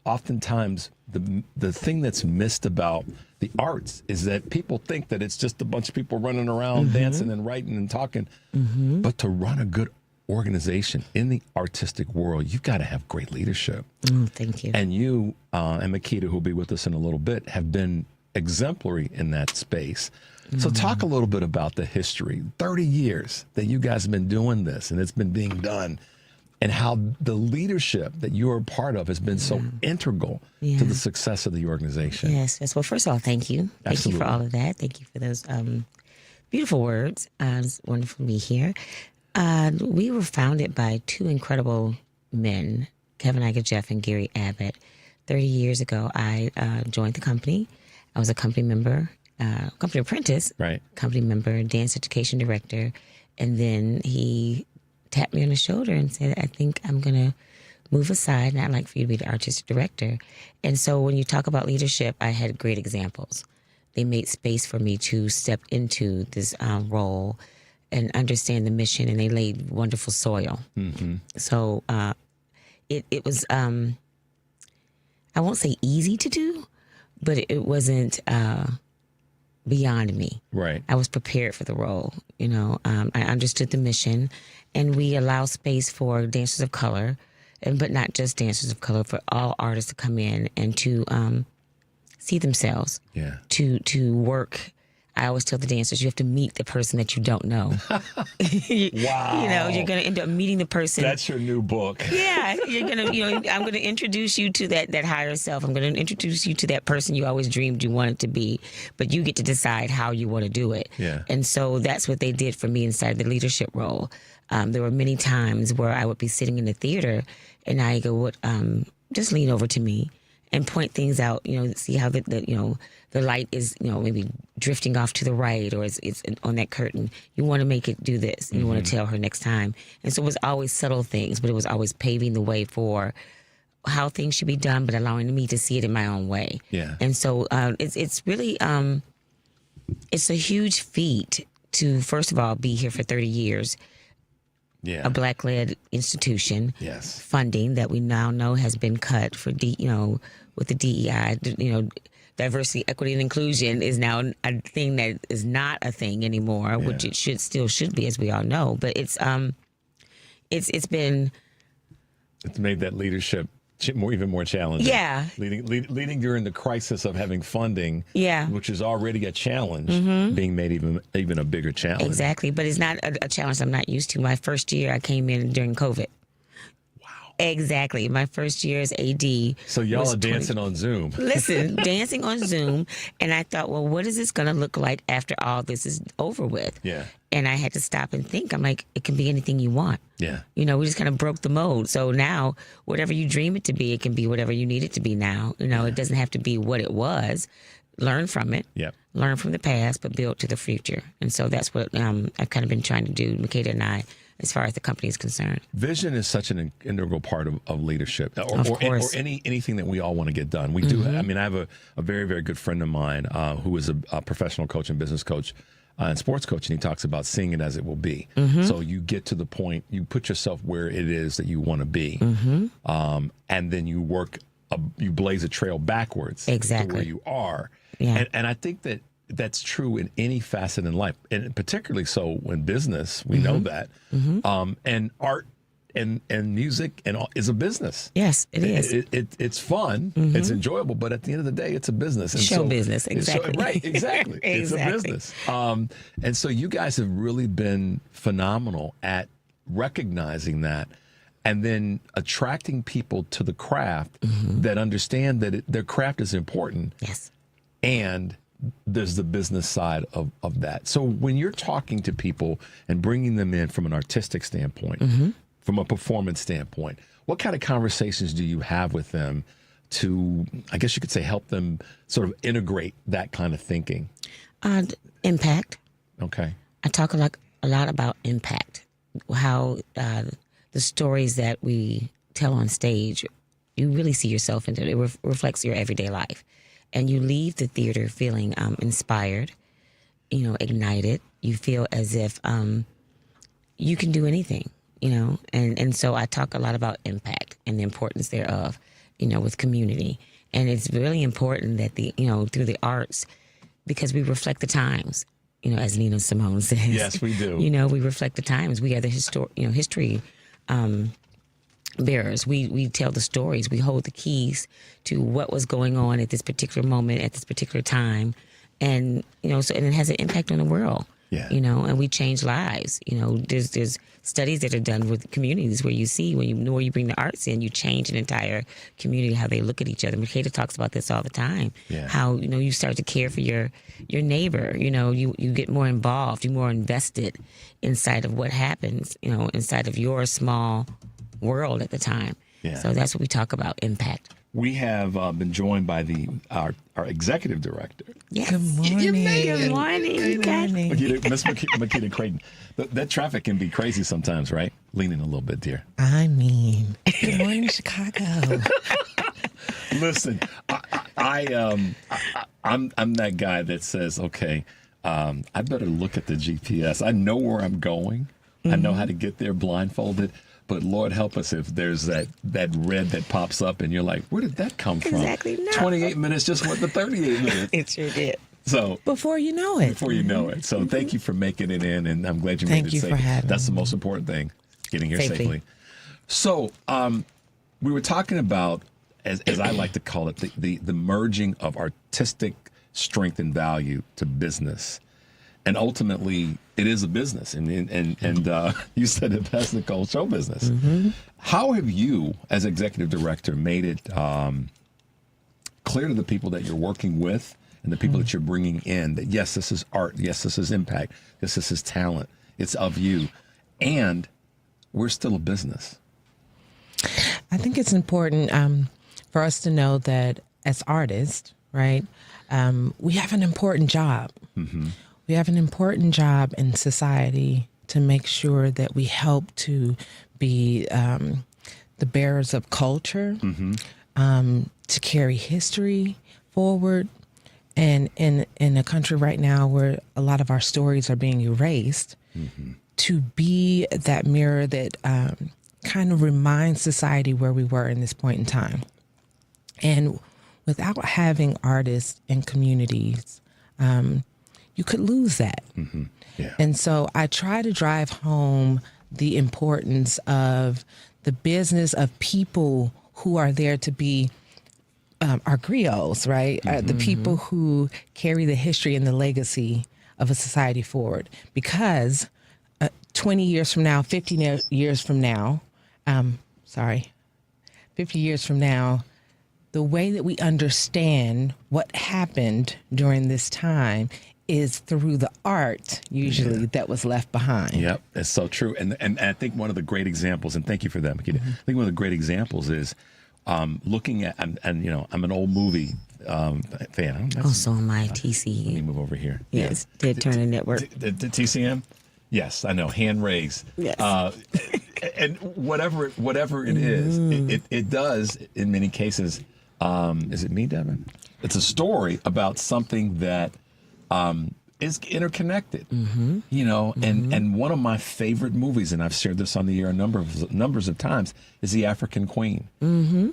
oftentimes the thing that's missed about the arts is that people think that it's just a bunch of people running around dancing and writing and talking. But to run a good organization in the artistic world, you've got to have great leadership. Thank you. And you and Makeda, who'll be with us in a little bit, have been exemplary in that space. So talk a little bit about the history, 30 years that you guys have been doing this and it's been being done, and how the leadership that you're a part of has been so integral to the success of the organization. Yes. Well, first of all, thank you. Thank you for all of that. Thank you for those beautiful words. It's wonderful to be here. We were founded by two incredible men, Kevin Jeff and Gary Abbott. 30 years ago, I joined the company. I was a company member, company apprentice, company member, dance education director. And then he tapped me on the shoulder and said, I think I'm going to move aside and I'd like for you to be the artistic director. And so when you talk about leadership, I had great examples. They made space for me to step into this role and understand the mission, and they laid wonderful soil. So it was, I won't say easy to do, but it wasn't beyond me. Right. I was prepared for the role. I understood the mission, and we allow space for dancers of color, but not just dancers of color, for all artists to come in and to see themselves, to work. I always tell the dancers, you have to meet the person that you don't know. Wow. You're going to end up meeting the person. That's your new book. Yeah. You're going to, I'm going to introduce you to that higher self. I'm going to introduce you to that person you always dreamed you wanted to be, but you get to decide how you want to do it. Yeah. And so that's what they did for me inside the leadership role. There were many times where I would be sitting in the theater and I go, just lean over to me and point things out, see how the light is, maybe drifting off to the right, or it's on that curtain. You want to make it do this, and you want to tell her next time. And so it was always subtle things, but it was always paving the way for how things should be done, but allowing me to see it in my own way. Yeah. And so it's really, it's a huge feat to, first of all, be here for 30 years. Yeah. A Black-led institution. Yes. Funding that we now know has been cut for, with the DEI, diversity, equity, and inclusion is now a thing that is not a thing anymore, which it should be, as we all know. But it's made that leadership even more challenging. Yeah. Leading during the crisis of having funding, which is already a challenge, being made even a bigger challenge. Exactly. But it's not a challenge I'm not used to. My first year, I came in during COVID. Exactly. My first year as AD. So y'all are dancing on Zoom. Listen, dancing on Zoom. And I thought, well, what is this going to look like after all this is over with? Yeah. And I had to stop and think. I'm like, it can be anything you want. Yeah. We just kind of broke the mold. So now, whatever you dream it to be, it can be whatever you need it to be now. It doesn't have to be what it was. Learn from it. Yep. Learn from the past, but build to the future. And so that's what I've kind of been trying to do, Makeda and I, as far as the company is concerned. Vision is such an integral part of leadership, or anything that we all want to get done. We do. I mean, I have a very, very good friend of mine who is a professional coach and business coach and sports coach, and he talks about seeing it as it will be. So you get to the point, you put yourself where it is that you want to be, and then you work, you blaze a trail backwards to where you are. Yeah. And I think that that's true in any facet in life, and particularly so in business. We know that, and art and music and all is a business. Yes, it is. It's fun. It's enjoyable, but at the end of the day, it's a business. And Show business, exactly. Right, exactly. It's a business. And so you guys have really been phenomenal at recognizing that and then attracting people to the craft that understand that their craft is important. Yes. And there's the business side of that. So when you're talking to people and bringing them in from an artistic standpoint, from a performance standpoint, what kind of conversations do you have with them to, I guess you could say, help them sort of integrate that kind of thinking? Impact. Okay. I talk a lot about impact, how the stories that we tell on stage, you really see yourself in it. It reflects your everyday life. And you leave the theater feeling inspired, ignited. You feel as if you can do anything, And so I talk a lot about impact and the importance thereof, with community. And it's really important that through the arts, because we reflect the times, as Nina Simone says. Yes, we do. We reflect the times. We are the history bearers. We tell the stories. We hold the keys to what was going on at this particular moment, at this particular time. And, and it has an impact on the world. Yeah. And we change lives. There's studies that are done with communities where you see when you bring the arts in, you change an entire community, how they look at each other. Makeda talks about this all the time. Yeah. How, you start to care for your neighbor. You get more involved, you're more invested inside of what happens, inside of your small world at the time. Yeah. So that's what we talk about, impact. We have been joined by our executive director. Yes. Good morning. Good morning. Miss Makeda Crayton. That traffic can be crazy sometimes, right? Lean in a little bit, dear. I mean, good morning, Chicago. Listen, I'm that guy that says, okay, I better look at the GPS. I know where I'm going. I know how to get there blindfolded. But Lord help us if there's that red that pops up and you're like, where did that come from? Exactly. No. 28 minutes just went to 38 minutes. It sure did. So before you know it. So thank you for making it in, and I'm glad you made it safe. Thank you for having That's the me. most important thing, getting here safely. So we were talking about, as I like to call it, the merging of artistic strength and value to business. And ultimately, it is a business, and you said it best, Nicole, show business. How have you, as executive director, made it clear to the people that you're working with and the people that you're bringing in that, yes, this is art, yes, this is impact, yes, this is talent, it's of you, and we're still a business? I think it's important for us to know that as artists, right, we have an important job. We have an important job in society to make sure that we help to be the bearers of culture, to carry history forward. And in a country right now where a lot of our stories are being erased, to be that mirror that kind of reminds society where we were in this point in time. And without having artists and communities, you could lose that. Yeah. And so I try to drive home the importance of the business of people who are there to be our griots, right? The people who carry the history and the legacy of a society forward. Because 20 years from now, 50 years from now, 50 years from now, the way that we understand what happened during this time is through the art, usually, that was left behind. Yep, that's so true. And I think one of the great examples, and thank you for that, Makeda, I think one of the great examples is looking at, and I'm an old movie fan. So am I, TCM. Let me move over here. Yes, Ted Turner Network. The TCM? Yes, I know, hand raised. Yes. And whatever it is, it does, in many cases, is it me, Devin? It's a story about something that is interconnected, and one of my favorite movies, and I've shared this on the air numbers of times, is The African Queen.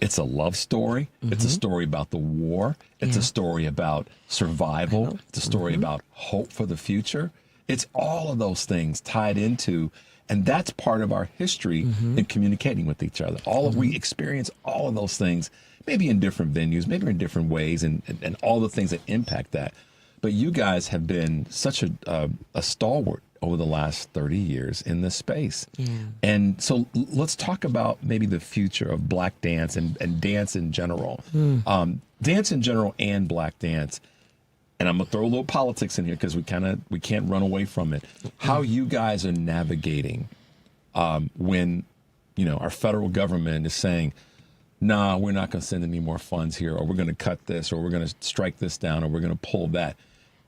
It's a love story. It's a story about the war. It's a story about survival. It's a story about hope for the future. It's all of those things tied into, And that's part of our history in communicating with each other. We experience all of those things, maybe in different venues, maybe in different ways, and all the things that impact that. But you guys have been such a stalwart over the last 30 years in this space. Yeah. And so let's talk about maybe the future of Black dance and dance in general. Dance in general and Black dance. And I'm going to throw a little politics in here because we can't run away from it. How you guys are navigating when, our federal government is saying, nah, we're not going to send any more funds here, or we're going to cut this, or we're going to strike this down, or we're going to pull that.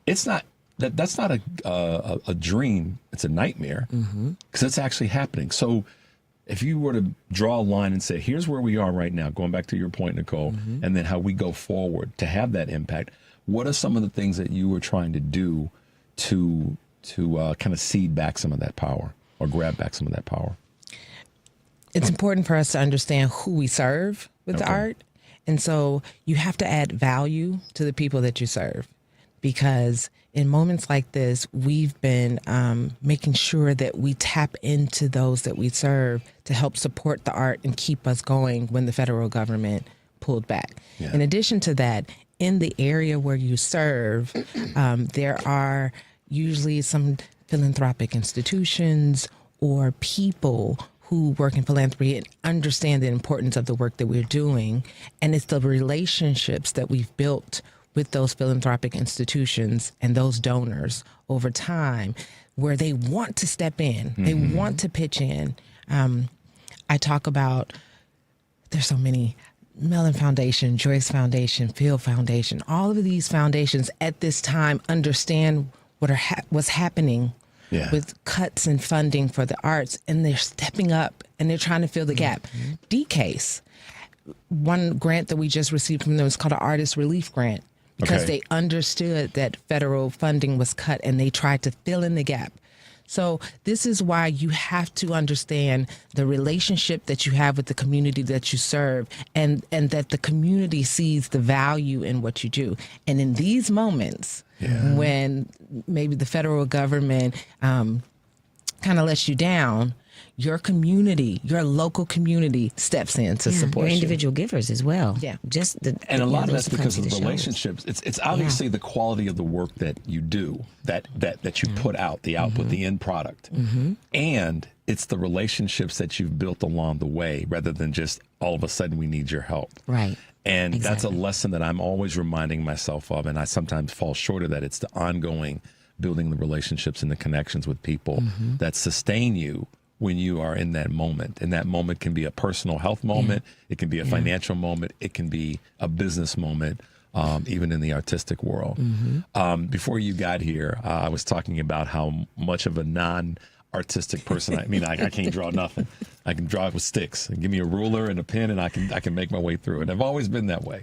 It's not that's not a dream. It's a nightmare because it's actually happening. So if you were to draw a line and say, here's where we are right now, going back to your point, Nicole, and then how we go forward to have that impact, what are some of the things that you were trying to do to kind of cede back some of that power or grab back some of that power? It's important for us to understand who we serve with the art. And so you have to add value to the people that you serve, because in moments like this, we've been making sure that we tap into those that we serve to help support the art and keep us going when the federal government pulled back. Yeah. In addition to that, in the area where you serve, there are usually some philanthropic institutions or people who work in philanthropy and understand the importance of the work that we're doing. And it's the relationships that we've built with those philanthropic institutions and those donors over time where they want to step in, they want to pitch in. I talk about, there's so many, Mellon Foundation, Joyce Foundation, Field Foundation, all of these foundations at this time understand what's happening with cuts in funding for the arts, and they're stepping up and they're trying to fill the gap. D-Case, one grant that we just received from them is called an Artist Relief Grant, because they understood that federal funding was cut and they tried to fill in the gap. So this is why you have to understand the relationship that you have with the community that you serve, and that the community sees the value in what you do. And in these moments, when maybe the federal government kind of lets you down, your community, your local community steps in to support your individual givers as well. Yeah. And a lot of that's because of the relationships. It's obviously the quality of the work that you do, that you put out, the output, the end product. And it's the relationships that you've built along the way, rather than just all of a sudden we need your help. Right. And that's a lesson that I'm always reminding myself of, and I sometimes fall short of that. It's the ongoing building the relationships and the connections with people that sustain you when you are in that moment. And that moment can be a personal health moment. It can be a financial moment. It can be a business moment, even in the artistic world. Before you got here, I was talking about how much of a non-artistic person I can't draw nothing. I can draw with sticks. Give me a ruler and a pen and I can make my way through it. I've always been that way.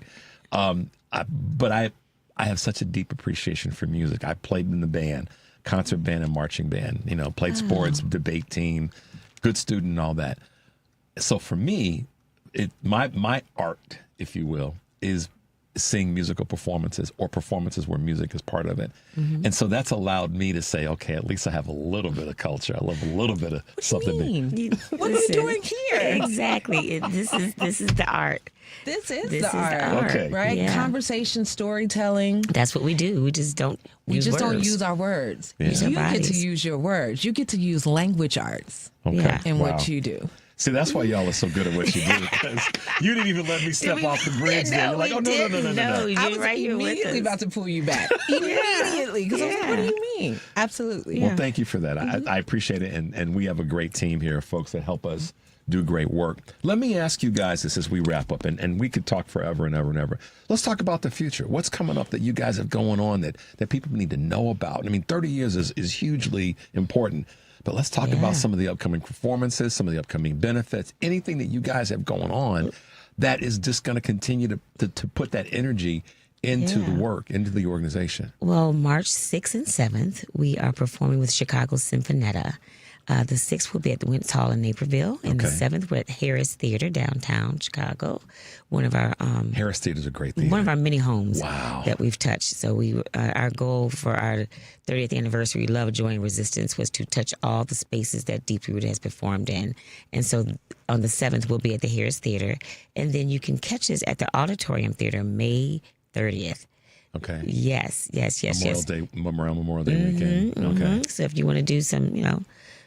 But I have such a deep appreciation for music. I played in the band, concert band and marching band, played sports, debate team, good student and all that. So for me, my art, if you will, is seeing musical performances or performances where music is part of it. And so that's allowed me to say, okay, at least I have a little bit of culture. I love a little bit of something. What are you doing here? Exactly. This is the art. This is the art, right? Yeah. Conversation, storytelling. That's what we do. We just don't don't use our words. Yeah. You get to use your words. You get to use language arts in what you do. See, that's why y'all are so good at what you do, because you didn't even let me step off the bridge there. You're like, oh, no. I was immediately about to pull you back. Immediately. Because I was like, what do you mean? Absolutely. Well, thank you for that. I appreciate it. And we have a great team here of folks that help us do great work. Let me ask you guys this as we wrap up, and we could talk forever and ever and ever. Let's talk about the future. What's coming up that you guys have going on that people need to know about? 30 years is hugely important. But let's talk about some of the upcoming performances, some of the upcoming benefits, anything that you guys have going on that is just going to continue to put that energy into the work, into the organization. Well, March 6th and 7th, we are performing with Chicago Sinfonietta. The 6th will be at the Wentz Hall in Naperville, and the 7th we're at Harris Theater downtown Chicago. One of our Harris Theater is a great theater. One of our many homes Wow. that we've touched. So our goal for our 30th anniversary, Love, Joy, and Resistance, was to touch all the spaces that Deeply Rooted has performed in. And so on the 7th, we'll be at the Harris Theater, and then you can catch us at the Auditorium Theater May 30th. Okay. Yes. Memorial Day weekend. Okay. So if you want to do some,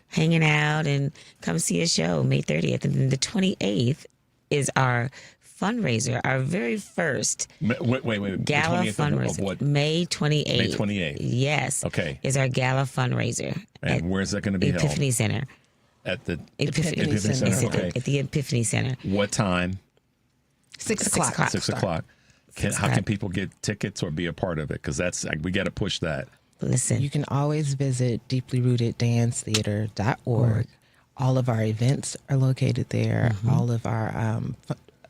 hanging out and come see a show, May 30th. And then the 28th is our fundraiser, our very first Wait. gala fundraiser. Of what? May 28th. May 28th. Yes. Okay. Is our gala fundraiser. And where's that going to be held? Epiphany Center. At the Epiphany Center. Okay. At the Epiphany Center. What time? 6 o'clock. 6 o'clock. How can people get tickets or be a part of it? Because we got to push that. Listen. You can always visit deeplyrooteddancetheater.org. All of our events are located there. All of our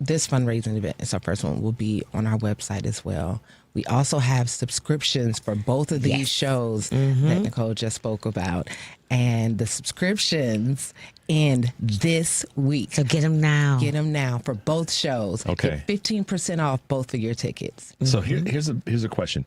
this fundraising event, it's our first one, will be on our website as well. We also have subscriptions for both of these shows that Nicole just spoke about. And the subscriptions end this week. So get them now. Get them now for both shows. Okay. Get 15% off both of your tickets. So here's a question.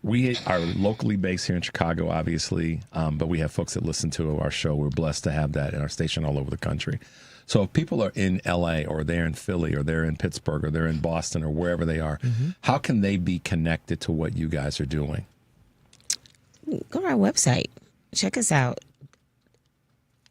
We are locally based here in Chicago, obviously, but we have folks that listen to our show. We're blessed to have that in our station all over the country. So if people are in L.A. or they're in Philly or they're in Pittsburgh or they're in Boston or wherever they are, how can they be connected to what you guys are doing? Go to our website. Check us out.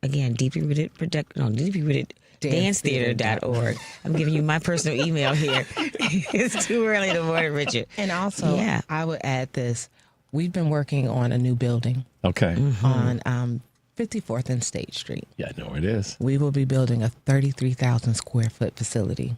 Again, deeplyrooteddancetheater.org. I'm giving you my personal email here. It's too early in the morning, Richard. And also, I would add this. We've been working on a new building. Okay. On 54th and State Street. Yeah, I know it is. We will be building a 33,000 square foot facility.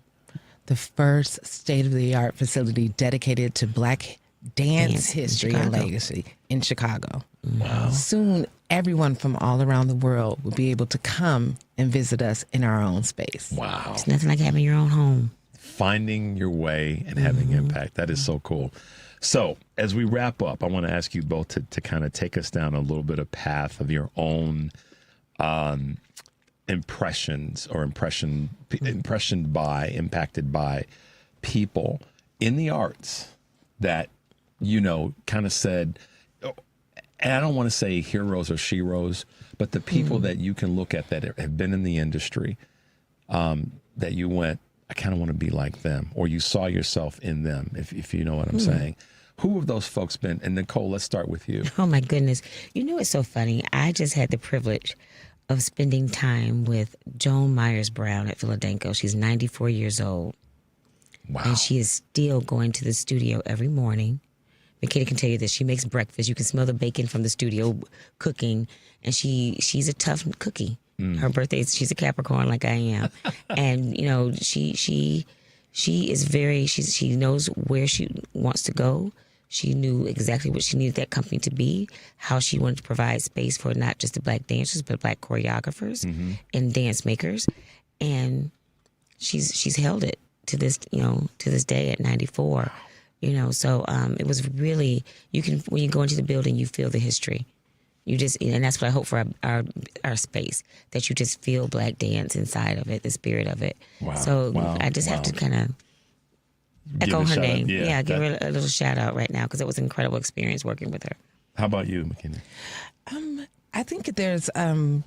The first state-of-the-art facility dedicated to Black dance history and legacy in Chicago. Wow. Soon, everyone from all around the world will be able to come and visit us in our own space. Wow. It's nothing like having your own home. Finding your way and having impact. That is so cool. So as we wrap up, I want to ask you both to kind of take us down a little bit of path of your own impressions or impacted by people in the arts that, kind of said, and I don't want to say heroes or sheroes, but the people that you can look at that have been in the industry, that you went, I kind of want to be like them, or you saw yourself in them, if you know what I'm saying. Who have those folks been? And Nicole, let's start with you. Oh, my goodness. It's so funny. I just had the privilege of spending time with Joan Myers-Brown at Philadelphia. She's 94 years old. Wow. And she is still going to the studio every morning. Makeda can tell you this. She makes breakfast. You can smell the bacon from the studio cooking. And she's a tough cookie. Her birthday, she's a Capricorn like I am. And, she knows where she wants to go. She knew exactly what she needed that company to be, how she wanted to provide space for not just the Black dancers, but Black choreographers and dance makers. And she's held it to this day at 94. So it was really, when you go into the building, you feel the history. And that's what I hope for our space, that you just feel Black dance inside of it, the spirit of it. Wow. So I just have to kind of echo her name. Give her a little shout out right now, because it was an incredible experience working with her. How about you, Makeda? I think there's a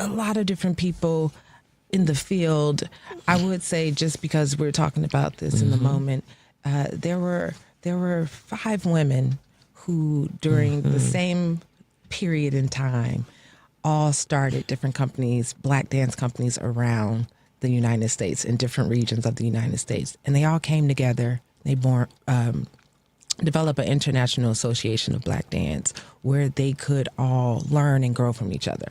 lot of different people in the field. I would say, just because we're talking about this in the moment, there were 5 women who, during the same period in time, all started different companies, Black dance companies around the United States, in different regions of the United States. And they all came together. They developed an international association of Black dance where they could all learn and grow from each other.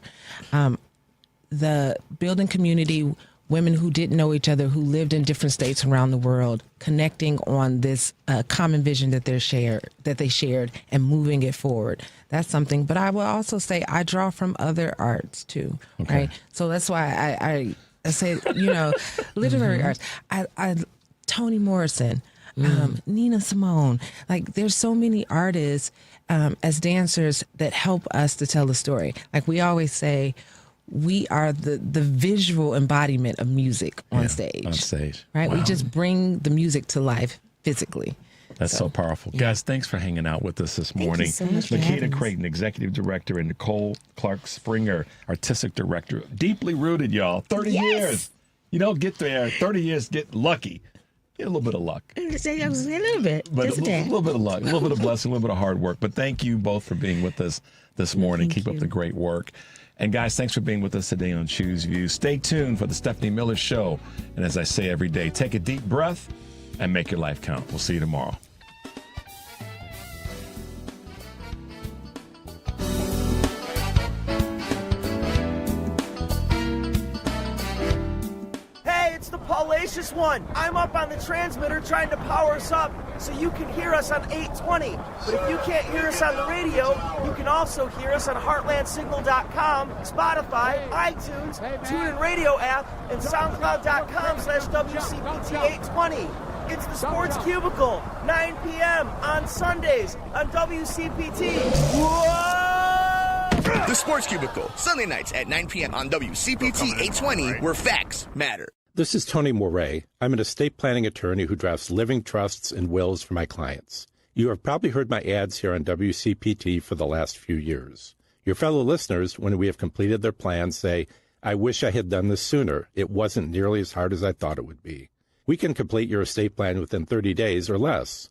The building community, women who didn't know each other, who lived in different states around the world, connecting on this common vision that they shared and moving it forward. That's something. But I will also say I draw from other arts too, right? So that's why I say, literary arts. I Toni Morrison, Nina Simone. Like, there's so many artists as dancers that help us to tell the story. Like we always say, we are the visual embodiment of music on stage. On stage. Right? Wow. We just bring the music to life physically. That's so powerful. Yeah. Guys, thanks for hanging out with us this morning. Thank you so much for having Makeda us. Crayton, Executive Director, and Nicole Clarke-Springer, Artistic Director. Deeply rooted, y'all. 30 years. You don't get there. 30 years, get lucky. Get a little bit of luck. A little bit. But Just a a tad. little bit of luck, a little bit of blessing, a little bit of hard work. But thank you both for being with us this morning. Keep up the great work. And guys, thanks for being with us today on Choose Views. Stay tuned for the Stephanie Miller Show. And as I say every day, take a deep breath and make your life count. We'll see you tomorrow. Hey, it's the Paulacious One. I'm up on the transmitter trying to power us up so you can hear us on 820. But if you can't hear us on the radio, you can also hear us on heartlandsignal.com, Spotify, iTunes, TuneIn Radio app, and SoundCloud.com/WCPT820. It's the Sports Cubicle, 9 p.m. on Sundays on WCPT. Whoa! The Sports Cubicle, Sunday nights at 9 p.m. on WCPT 820, where facts matter. This is Tony Moret. I'm an estate planning attorney who drafts living trusts and wills for my clients. You have probably heard my ads here on WCPT for the last few years. Your fellow listeners, when we have completed their plans, say, I wish I had done this sooner. It wasn't nearly as hard as I thought it would be. We can complete your estate plan within 30 days or less.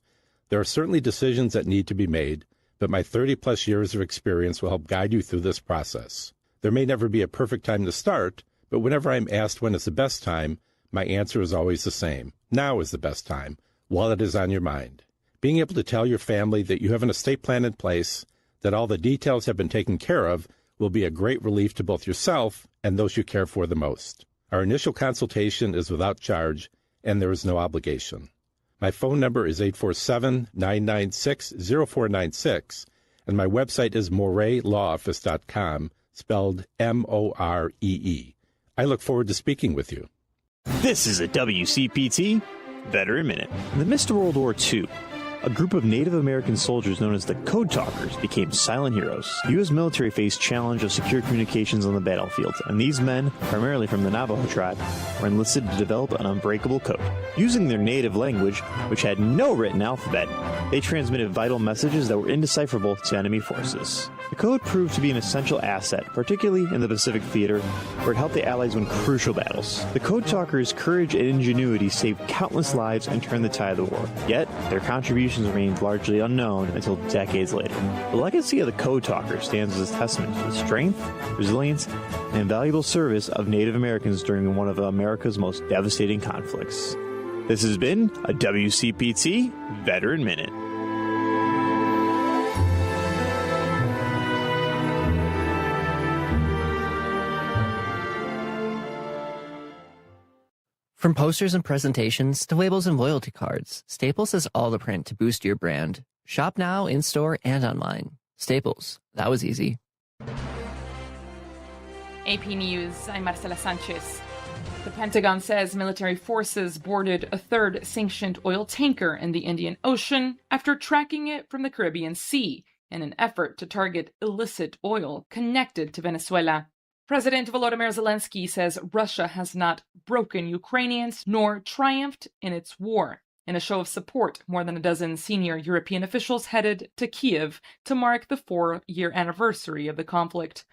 There are certainly decisions that need to be made, but my 30-plus years of experience will help guide you through this process. There may never be a perfect time to start, but whenever I'm asked when is the best time, my answer is always the same. Now is the best time, while it is on your mind. Being able to tell your family that you have an estate plan in place, that all the details have been taken care of, will be a great relief to both yourself and those you care for the most. Our initial consultation is without charge, and there is no obligation. My phone number is 847-996-0496, and my website is moretlawoffice.com, spelled M-O-R-E-E. I look forward to speaking with you. This is a WCPT Veteran Minute. In the midst of World War II, a group of Native American soldiers known as the Code Talkers became silent heroes. The U.S. military faced challenge of secure communications on the battlefield, and these men, primarily from the Navajo tribe, were enlisted to develop an unbreakable code. Using their native language, which had no written alphabet, they transmitted vital messages that were indecipherable to enemy forces. The code proved to be an essential asset, particularly in the Pacific Theater, where it helped the Allies win crucial battles. The Code Talkers' courage and ingenuity saved countless lives and turned the tide of the war. Yet, their contributions remained largely unknown until decades later. The legacy of the Code Talkers stands as a testament to the strength, resilience, and invaluable service of Native Americans during one of America's most devastating conflicts. This has been a WCPT Veteran Minute. From posters and presentations to labels and loyalty cards, Staples has all the print to boost your brand. Shop now, in-store, and online. Staples. That was easy. AP News, I'm Marcela Sanchez. The Pentagon says military forces boarded a third sanctioned oil tanker in the Indian Ocean after tracking it from the Caribbean Sea in an effort to target illicit oil connected to Venezuela. President Volodymyr Zelensky says Russia has not broken Ukrainians nor triumphed in its war. In a show of support, more than a dozen senior European officials headed to Kyiv to mark the 4-year anniversary of the conflict.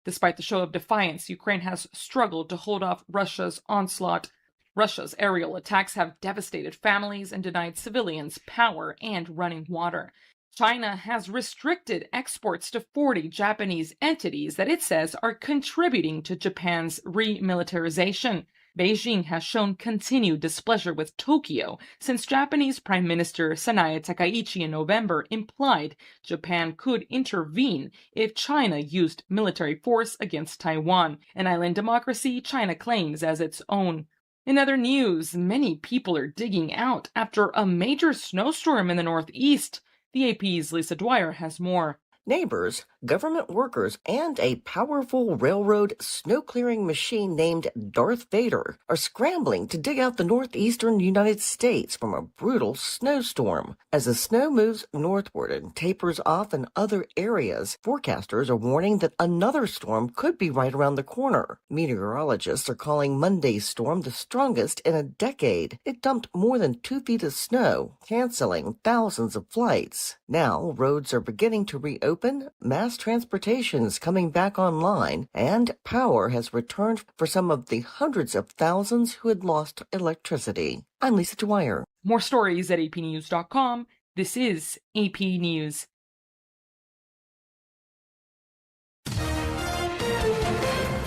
Despite the show of defiance, Ukraine has struggled to hold off Russia's onslaught. Russia's aerial attacks have devastated families and denied civilians power and running water. China has restricted exports to 40 Japanese entities that it says are contributing to Japan's remilitarization. Beijing has shown continued displeasure with Tokyo since Japanese Prime Minister Sanae Takaichi in November implied Japan could intervene if China used military force against Taiwan, an island democracy China claims as its own. In other news, many people are digging out after a major snowstorm in the Northeast. The AP's Lisa Dwyer has more. Neighbors, government workers, and a powerful railroad snow-clearing machine named Darth Vader are scrambling to dig out the northeastern United States from a brutal snowstorm. As the snow moves northward and tapers off in other areas, forecasters are warning that another storm could be right around the corner. Meteorologists are calling Monday's storm the strongest in a decade. It dumped more than 2 feet of snow, canceling thousands of flights. Now, roads are beginning to reopen, mass transportation is coming back online, and power has returned for some of the hundreds of thousands who had lost electricity. I'm Lisa Dwyer. More stories at apnews.com. This is AP News.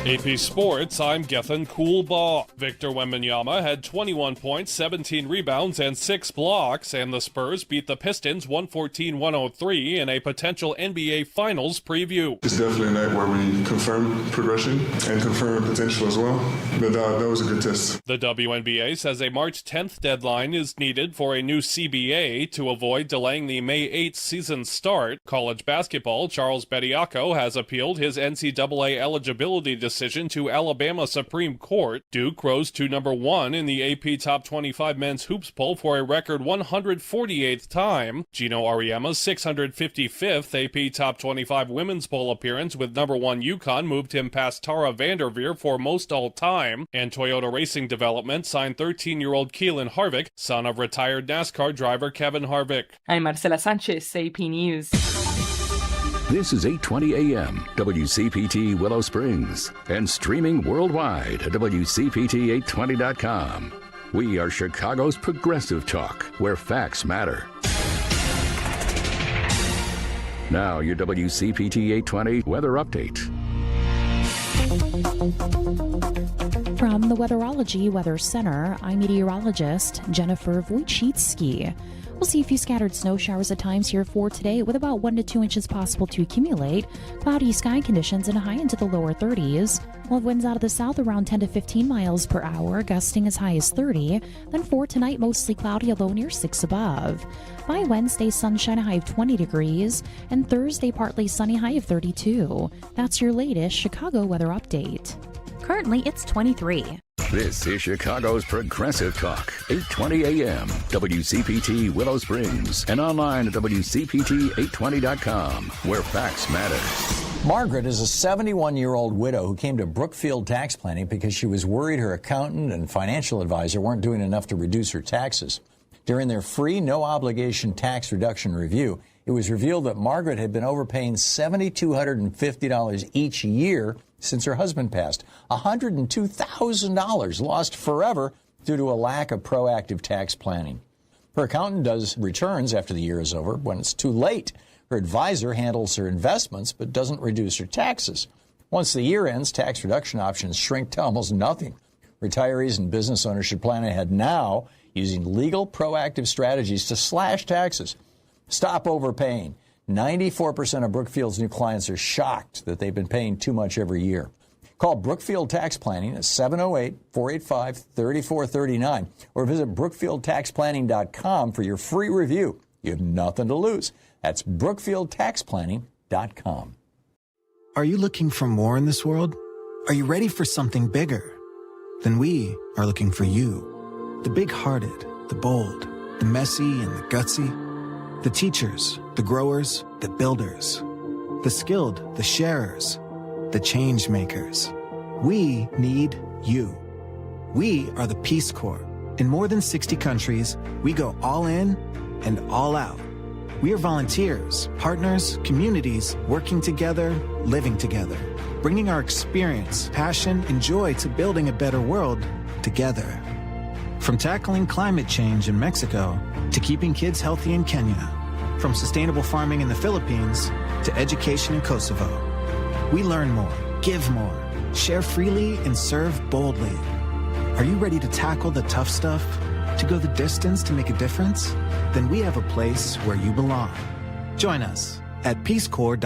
AP Sports, I'm Gethin Coolbaugh. Victor Wembanyama had 21 points, 17 rebounds, and 6 blocks, and the Spurs beat the Pistons 114-103 in a potential NBA Finals preview. It's definitely a night where we confirm progression and confirm potential as well, but that was a good test. The WNBA says a March 10th deadline is needed for a new CBA to avoid delaying the May 8th season start. College basketball, Charles Bediako has appealed his NCAA eligibility decision to Alabama Supreme Court. Duke rose to number 1 in the AP Top 25 Men's Hoops poll for a record 148th time. Gino Auriemma's 655th AP Top 25 Women's poll appearance with number 1 UConn moved him past Tara Vanderveer for most all-time. And Toyota Racing Development signed 13-year-old Keelan Harvick, son of retired NASCAR driver Kevin Harvick. I'm Marcela Sanchez, AP News. This is 820 AM, WCPT Willow Springs, and streaming worldwide at WCPT820.com. We are Chicago's progressive talk, where facts matter. Now, your WCPT 820 weather update. From the Weatherology Weather Center, I'm meteorologist Jennifer Wojcicki. We'll see a few scattered snow showers at times here for today, with about 1 to 2 inches possible to accumulate. Cloudy sky conditions and a high into the lower 30s. We'll have winds out of the south around 10 to 15 miles per hour, gusting as high as 30. Then for tonight, mostly cloudy, a low near 6 above. By Wednesday, sunshine, a high of 20 degrees. And Thursday, partly sunny, high of 32. That's your latest Chicago weather update. Currently, it's 23. This is Chicago's Progressive Talk, 820 AM, WCPT Willow Springs, and online at WCPT820.com, where facts matter. Margaret is a 71-year-old widow who came to Brookfield Tax Planning because she was worried her accountant and financial advisor weren't doing enough to reduce her taxes. During their free, no-obligation tax reduction review, it was revealed that Margaret had been overpaying $7,250 each year since her husband passed. $102,000 lost forever due to a lack of proactive tax planning. Her accountant does returns after the year is over when it's too late. Her advisor handles her investments but doesn't reduce her taxes. Once the year ends, tax reduction options shrink to almost nothing. Retirees and business owners should plan ahead now using legal proactive strategies to slash taxes. Stop overpaying. 94% of Brookfield's new clients are shocked that they've been paying too much every year. Call Brookfield Tax Planning at 708-485-3439 or visit BrookfieldTaxPlanning.com for your free review. You have nothing to lose. That's BrookfieldTaxPlanning.com. Are you looking for more in this world? Are you ready for something bigger? Then we are looking for you. The big-hearted, the bold, the messy and the gutsy. The teachers, the growers, the builders, the skilled, the sharers, the change makers. We need you. We are the Peace Corps. In more than 60 countries, we go all in and all out. We are volunteers, partners, communities, working together, living together, bringing our experience, passion, and joy to building a better world together. From tackling climate change in Mexico to keeping kids healthy in Kenya, from sustainable farming in the Philippines to education in Kosovo. We learn more, give more, share freely, and serve boldly. Are you ready to tackle the tough stuff? To go the distance to make a difference? Then we have a place where you belong. Join us at peacecorps.org.